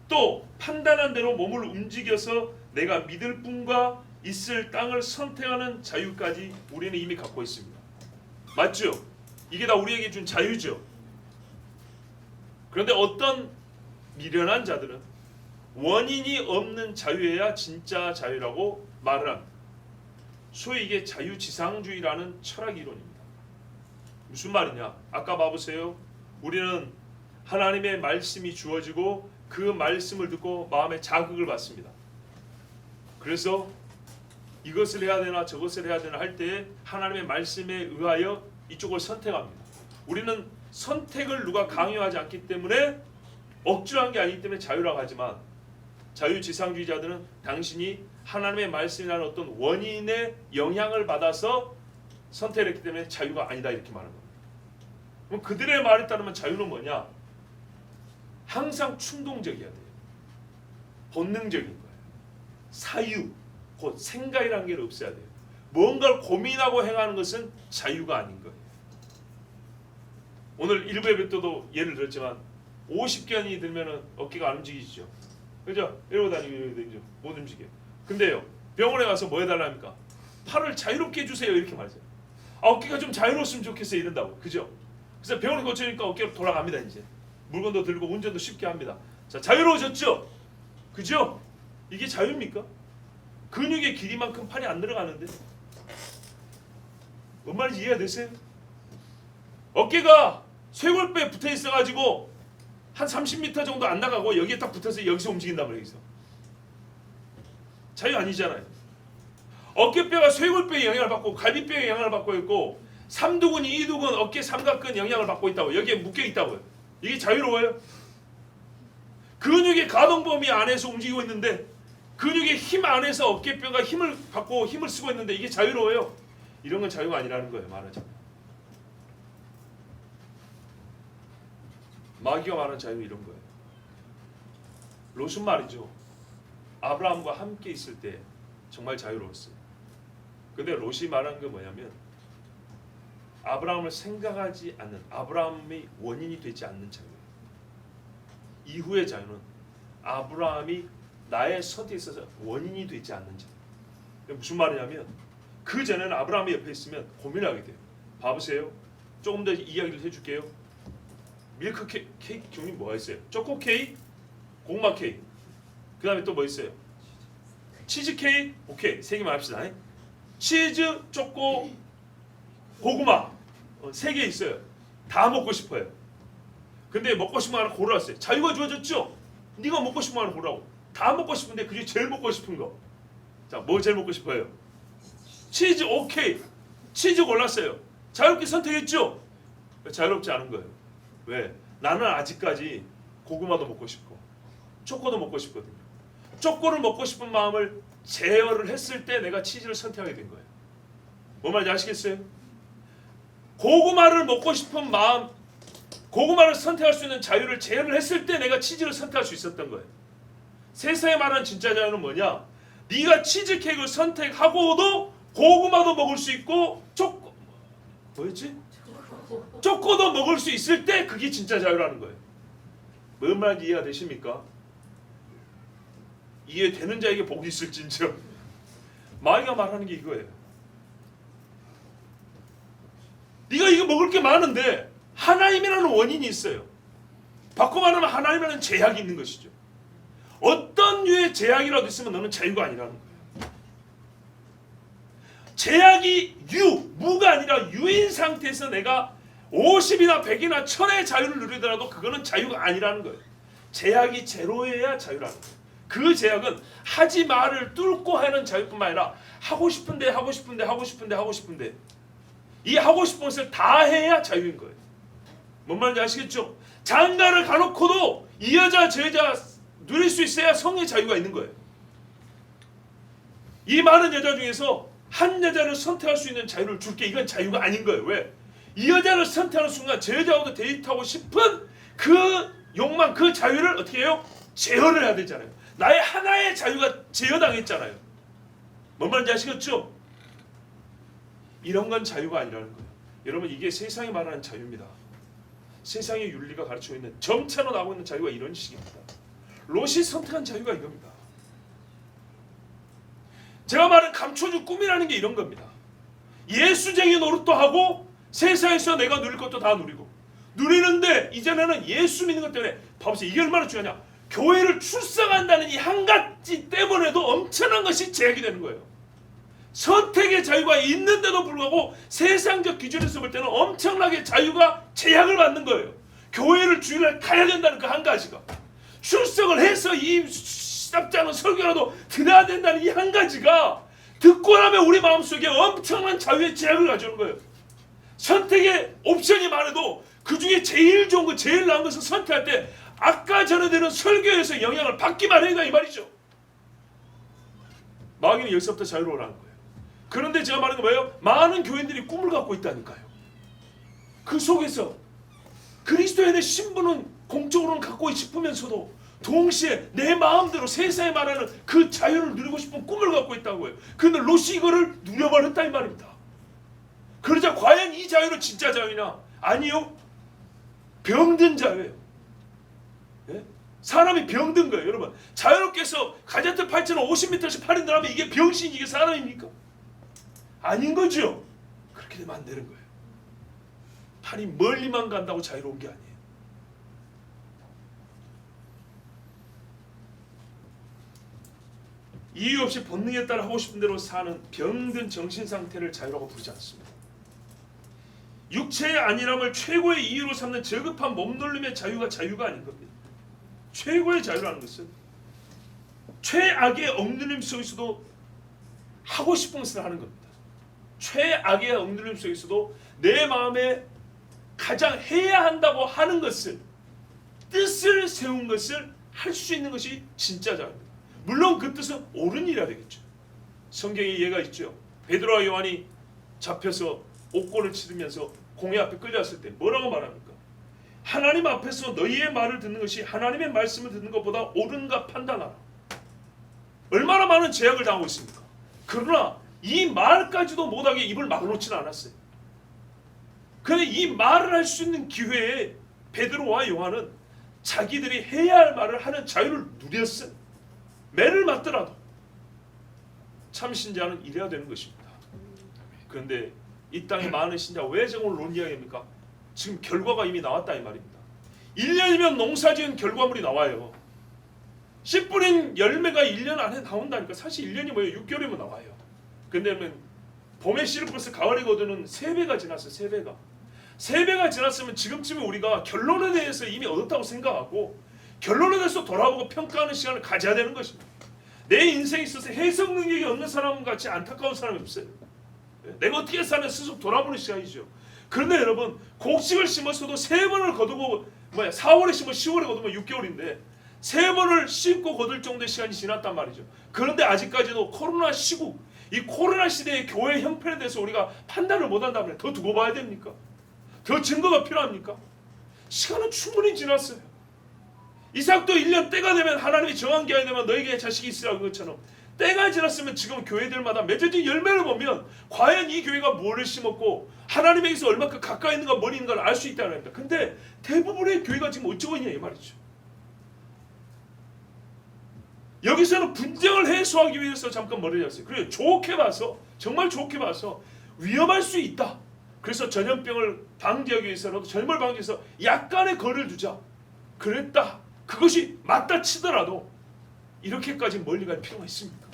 또 판단한 대로 몸을 움직여서 내가 믿을 분과 있을 땅을 선택하는 자유까지 우리는 이미 갖고 있습니다. 맞죠? 이게 다 우리에게 준 자유죠. 그런데 어떤 미련한 자들은 원인이 없는 자유여야 진짜 자유라고 말을 합니다. 소위 이게 자유지상주의라는 철학 이론입니다. 무슨 말이냐? 아까 봐보세요. 우리는 하나님의 말씀이 주어지고 그 말씀을 듣고 마음에 자극을 받습니다. 그래서 이것을 해야 되나 저것을 해야 되나 할 때에 하나님의 말씀에 의하여 이쪽을 선택합니다. 우리는 선택을 누가 강요하지 않기 때문에 억지로 한 게 아니기 때문에 자유라고 하지만 자유지상주의자들은 당신이 하나님의 말씀이라는 어떤 원인의 영향을 받아서 선택을 했기 때문에 자유가 아니다 이렇게 말하는 겁니다. 그럼 그들의 말에 따르면 자유는 뭐냐? 항상 충동적이어야 돼요. 본능적인 거예요. 사유, 곧 생각이라는 게 없어야 돼요. 뭔가를 고민하고 행하는 것은 자유가 아닌 거예요. 오늘 일부 예배 때도 예를 들었지만 50견이 들면은 어깨가 안 움직이죠. 그죠? 이러고 다니고 이러죠. 못 움직여. 근데요, 병원에 가서 뭐 해달라 합니까? 팔을 자유롭게 해주세요 이렇게 말해요. 어깨가 좀 자유로웠으면 좋겠어요 이런다고. 그죠? 그래서 병원에 거치니까 어깨로 돌아갑니다. 이제 물건도 들고 운전도 쉽게 합니다. 자, 자유로워졌죠? 그죠? 이게 자유입니까? 근육의 길이만큼 팔이 안 들어가는데 뭔 말인지 이해가 되세요? 어깨가 쇄골뼈에 붙어 있어가지고 한 30m 정도 안 나가고 여기에 딱 붙어서 여기서 움직인단 말이에요. 여기서. 자유 아니잖아요. 어깨뼈가 쇄골뼈에 영향을 받고 갈비뼈에 영향을 받고 있고 삼두근, 이두근, 어깨 삼각근 영향을 받고 있다고. 여기에 묶여 있다고요. 이게 자유로워요? 근육의 가동 범위 안에서 움직이고 있는데 근육의 힘 안에서 어깨뼈가 힘을 받고 힘을 쓰고 있는데 이게 자유로워요? 이런 건 자유가 아니라는 거예요. 말하자면. 마귀가 말하는 자유 이런 거예요. 롯은 말이죠. 아브라함과 함께 있을 때 정말 자유로웠어요. 근데 롯이 말한 게 뭐냐면 아브라함을 생각하지 않는, 아브라함의 원인이 되지 않는 자유예요. 이후의 자유는 아브라함이 나의 선택에 있어서 원인이 되지 않는 자유. 무슨 말이냐면 그 전에는 아브라함이 옆에 있으면 고민을 하게 돼요. 봐보세요. 조금 더 이야기를 해줄게요. 밀크 케이크 종류 뭐가 있어요? 초코 케이크, 고구마 케이크. 그 다음에 또 뭐 있어요? 치즈 케이크. 오케이, 세 개만 합시다. 치즈, 초코, 고구마, 세 개 있어요. 다 먹고 싶어요. 근데 먹고 싶은 거 하나 고르라어요. 자유가 주어졌죠? 네가 먹고 싶은 거 하나 고르라고. 다 먹고 싶은데 그중에 제일 먹고 싶은 거. 자, 뭐 제일 먹고 싶어요? 치즈. 오케이, 치즈 골랐어요. 자유롭게 선택했죠? 자유롭지 않은 거예요. 왜? 나는 아직까지 고구마도 먹고 싶고 초코도 먹고 싶거든요. 초코를 먹고 싶은 마음을 제어를 했을 때 내가 치즈를 선택하게 된 거예요. 뭐 말인지 아시겠어요? 고구마를 먹고 싶은 마음, 고구마를 선택할 수 있는 자유를 제어를 했을 때 내가 치즈를 선택할 수 있었던 거예요. 세상에 말하는 진짜 자유는 뭐냐? 네가 치즈 케이크를 선택하고도 고구마도 먹을 수 있고 뭐였지? 초코도 먹을 수 있을 때 그게 진짜 자유라는 거예요. 뭔 말인지 이해가 되십니까? 이해되는 자에게 복이 있을진저. 마귀가 말하는 게 이거예요. 네가 이거 먹을 게 많은데 하나님이라는 원인이 있어요. 바꿔 말하면 하나님이라는 제약이 있는 것이죠. 어떤 류의 제약이라도 있으면 너는 자유가 아니라는 거예요. 제약이 무가 아니라 유인 상태에서 내가 50이나 100이나 1000의 자유를 누리더라도 그거는 자유가 아니라는 거예요. 제약이 제로여야 자유라는 거예요. 그 제약은 하지 말을 뚫고 하는 자유뿐만 아니라 하고 싶은데 이 하고 싶은 것을 다 해야 자유인 거예요. 뭔 말인지 아시겠죠? 장가를 가놓고도 이 여자 저 여자 누릴 수 있어야 성의 자유가 있는 거예요. 이 많은 여자 중에서 한 여자를 선택할 수 있는 자유를 줄게. 이건 자유가 아닌 거예요. 왜? 이 여자를 선택하는 순간 저 여자하고도 데이트하고 싶은 그 욕망, 그 자유를 어떻게 해요? 제어를 해야 되잖아요. 나의 하나의 자유가 제어당했잖아요. 뭔 말인지 아시겠죠? 이런 건 자유가 아니라는 거예요. 여러분, 이게 세상이 말하는 자유입니다. 세상의 윤리가 가르치고 있는 점차로 나오고 있는 자유가 이런 식입니다. 롯이 선택한 자유가 이겁니다. 제가 말한 감춰줄 꿈이라는 게 이런 겁니다. 예수쟁이 노릇도 하고 세상에서 내가 누릴 것도 다 누리고, 누리는데 이전에는 예수 믿는 것 때문에, 봐보세요, 이게 얼마나 중요하냐. 교회를 출석한다는 이 한 가지 때문에도 엄청난 것이 제약이 되는 거예요. 선택의 자유가 있는데도 불구하고 세상적 기준에서 볼 때는 엄청나게 자유가 제약을 받는 거예요. 교회를 주일날 가야 된다는 그 한 가지가, 출석을 해서 이 답지 않은 설교라도 들어야 된다는 이 한 가지가 듣고 나면 우리 마음속에 엄청난 자유의 제약을 가져오는 거예요. 선택의 옵션이 많아도 그 중에 제일 좋은 거, 제일 나은 것을 선택할 때 아까 전해드린 설교에서 영향을 받기만 해야 이 말이죠. 마귀는 여기서부터 자유로우라는 거예요. 그런데 제가 말하는 건 뭐예요? 많은 교인들이 꿈을 갖고 있다니까요. 그 속에서 그리스도인의 신분은 공적으로는 갖고 싶으면서도 동시에 내 마음대로 세상에 말하는 그 자유를 누리고 싶은 꿈을 갖고 있다고요. 그런데 롯이 이거를 누려버렸다 이 말입니다. 그러자 과연 이 자유는 진짜 자유냐? 아니요. 병든 자유예요. 예? 사람이 병든 거예요. 여러분, 자유롭게 해서 가제트 8,050m씩 팔이 늘어나면 이게 병신이, 이게 사람입니까? 아닌 거죠. 그렇게 되면 안 되는 거예요. 팔이 멀리만 간다고 자유로운 게 아니에요. 이유 없이 본능에 따라 하고 싶은 대로 사는 병든 정신 상태를 자유라고 부르지 않습니다. 육체의 안일함을 최고의 이유로 삼는 저급한 몸놀림의 자유가 자유가 아닌 겁니다. 최고의 자유라는 것은 최악의 억눌림 속에서도 하고 싶은 것을 하는 겁니다. 최악의 억눌림 속에서도 내 마음에 가장 해야 한다고 하는 것을, 뜻을 세운 것을 할 수 있는 것이 진짜 자유입니다. 물론 그 뜻은 옳은 일이라 되겠죠. 성경에 예가 있죠. 베드로와 요한이 잡혀서 옥고를 치르면서 공회 앞에 끌려왔을 때 뭐라고 말합니까? 하나님 앞에서 너희의 말을 듣는 것이 하나님의 말씀을 듣는 것보다 옳은가 판단하라. 얼마나 많은 제약을 당하고 있습니까? 그러나 이 말까지도 못하게 입을 막아놓지는 않았어요. 그런데 이 말을 할 수 있는 기회에 베드로와 요한은 자기들이 해야 할 말을 하는 자유를 누렸어요. 매를 맞더라도 참 신자는 이래야 되는 것입니다. 그런데 이 땅에 많은 신자 왜 저걸 논의합니까? 지금 결과가 이미 나왔다 이 말입니다. 1년이면 농사지은 결과물이 나와요. 씨 뿌린 열매가 1년 안에 나온다니까. 사실 1년이 뭐예요? 6개월이면 나와요. 근데 봄에 씨를 뿌려서 가을에 거두는 3배가 지났어요. 3배가. 3배가 지났으면 지금쯤에 우리가 결론에 대해서 이미 얻었다고 생각하고 결론에 대해서 돌아보고 평가하는 시간을 가져야 되는 것입니다. 내 인생에 있어서 해석 능력이 없는 사람같이 안타까운 사람이 없어요. 내가 어떻게 사는 스스로 돌아보는 시간이죠. 그런데 여러분 곡식을 심었어도 3번을 거두고 4월에 심어 10월에 거두면 6개월인데 3번을 심고 거둘 정도의 시간이 지났단 말이죠. 그런데 아직까지도 코로나 시국, 이 코로나 시대의 교회 형편에 대해서 우리가 판단을 못한다면 더 두고 봐야 됩니까? 더 증거가 필요합니까? 시간은 충분히 지났어요. 이삭도 1년 때가 되면 하나님이 정한 기한이 되면 너에게 자식이 있으라고 것처럼 때가 지났으면 지금 교회들마다 맺어진 열매를 보면 과연 이 교회가 뭐를 심었고 하나님에게서 얼마큼 가까이 있는가 멀리 있는가를 알 수 있다는 겁니다. 근데 대부분의 교회가 지금 어쩌고 있냐 이 말이죠. 여기서는 분쟁을 해소하기 위해서 잠깐 머리를 잤어요. 그래요. 좋게 봐서 정말 좋게 봐서 위험할 수 있다. 그래서 전염병을 방지하기 위해서라도 전염을 방지해서 약간의 거리를 두자. 그랬다. 그것이 맞다 치더라도 이렇게까지 멀리 갈 필요가 있습니까?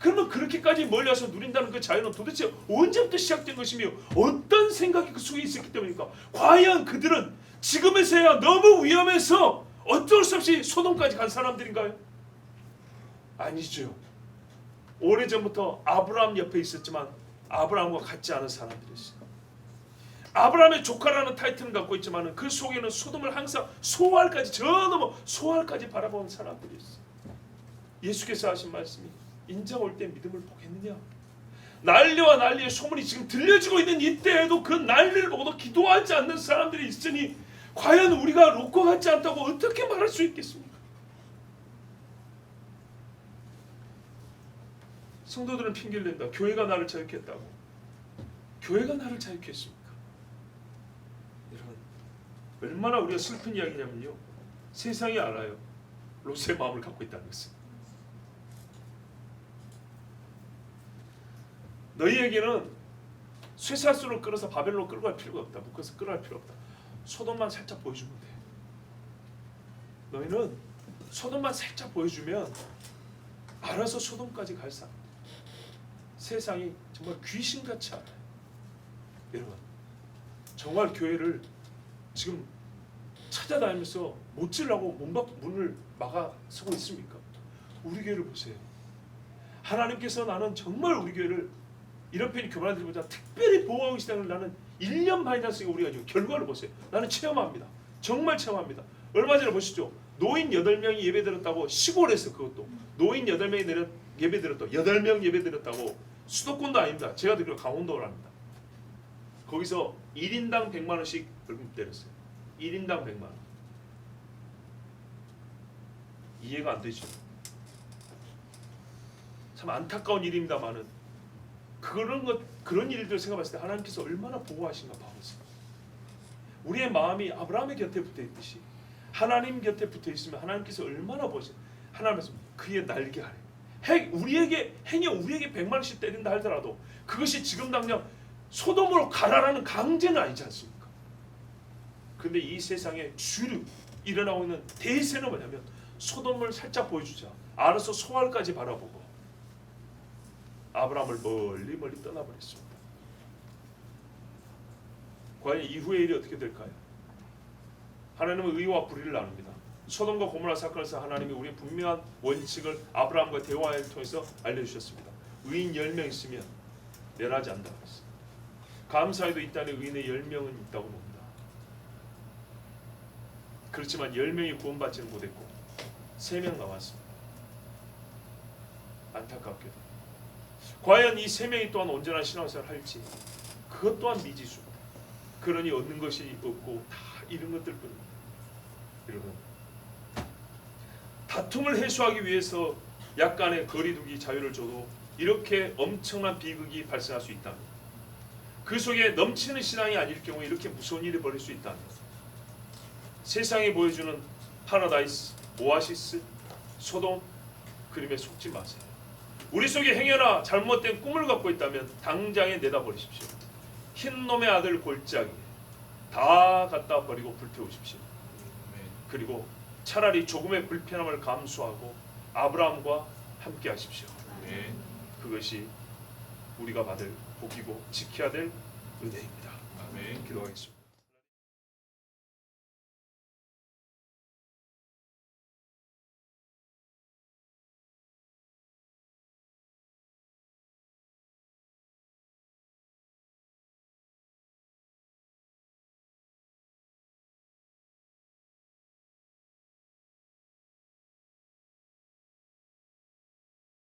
그러면 그렇게까지 멀리 와서 누린다는 그 자유는 도대체 언제부터 시작된 것이며 어떤 생각이 그 속에 있었기 때문입니까? 과연 그들은 지금에서야 너무 위험해서 어쩔 수 없이 소돔까지 간 사람들인가요? 아니죠. 오래전부터 아브라함 옆에 있었지만 아브라함과 같지 않은 사람들이었어요. 아브라함의 조카라는 타이틀을 갖고 있지만 그 속에는 소돔을 항상 소알까지 저 넘어 소알까지 바라보는 사람들이었어요. 예수께서 하신 말씀이 인자가 올 때 믿음을 보겠느냐. 난리와 난리의 소문이 지금 들려지고 있는 이때에도 그 난리를 보고도 기도하지 않는 사람들이 있으니 과연 우리가 롯과 같지 않다고 어떻게 말할 수 있겠습니까? 성도들은 핑계를 댄다. 교회가 나를 자유했다고. 교회가 나를 자유했습니까? 여러분 얼마나 우리가 슬픈 이야기냐면요. 세상이 알아요. 롯의 마음을 갖고 있다는 것을. 너희에게는 쇠사슬로 끌어서 바벨론으로 끌고 갈 필요가 없다. 묶어서 끌어갈 필요 없다. 소돔만 살짝 보여주면 돼. 너희는 소돔만 살짝 보여주면 알아서 소돔까지 갈 사람. 세상이 정말 귀신같이 알아요. 여러분 정말 교회를 지금 찾아다니면서 못 지려고 문을 막아서고 있습니까? 우리 교회를 보세요. 하나님께서 나는 정말 우리 교회를 이런 편이 교만들보다 특별히 보호하고 계시다는 나는 1년 반이나 쓰고 우리가 지금 결과를 보세요. 나는 체험합니다. 정말 체험합니다. 얼마 전에 보시죠. 노인 8명이 예배드렸다고 시골에서 그것도 노인 8명이 예배드렸다고 8명 예배드렸다고 수도권도 아닙니다. 제가 듣기로 강원도랍니다. 거기서 1인당 100만 원씩 벌금 때렸어요. 1인당 100만 원. 이해가 안 되죠. 참 안타까운 일입니다만은 그런 일들 생각했을 때 하나님께서 얼마나 보호하신가 봐보세요. 우리의 마음이 아브라함의 곁에 붙어 있듯이 하나님 곁에 붙어 있으면 하나님께서 얼마나 보세요. 하나님께서 그의 날개 아래 우리에게 100만 원씩 때린다 하더라도 그것이 지금 당장 소돔으로 가라라는 강제는 아니지 않습니까? 그런데 이 세상에 주류 일어나고 있는 대세는 뭐냐면 소돔을 살짝 보여주자. 알아서 소알까지 바라보고 아브라함을 멀리 떠나버렸습니다. 과연 이후의 일이 어떻게 될까요? 하나님은 의와 불의를 나눕니다. 소돔과 고모라 사건에서 하나님이 우리 분명한 원칙을 아브라함과 대화를 통해서 알려주셨습니다. 의인 10명 있으면 멸하지 않는다고 했어요. 감사에도 이 땅에 의인의 10명은 있다고 봅니다. 그렇지만 10명이 구원받지는 못했고 3명 남았습니다. 안타깝게도 과연 이 3명이 또한 온전한 신앙생활을 할지 그것 또한 미지수입니다. 그러니 얻는 것이 없고 다 이런 것들 뿐입니다. 여러분 다툼을 해소하기 위해서 약간의 거리두기 자유를 줘도 이렇게 엄청난 비극이 발생할 수 있다는, 그 속에 넘치는 신앙이 아닐 경우에 이렇게 무서운 일이 벌일 수 있다는 것. 세상이 보여주는 파라다이스, 오아시스, 소돔 그림에 속지 마세요. 우리 속에 행여나 잘못된 꿈을 갖고 있다면 당장에 내다버리십시오. 흰놈의 아들 골짜기 다 갖다 버리고 불태우십시오. 그리고 차라리 조금의 불편함을 감수하고 아브라함과 함께 하십시오. 그것이 우리가 받을 복이고 지켜야 될 은혜입니다. 기도하겠습니다.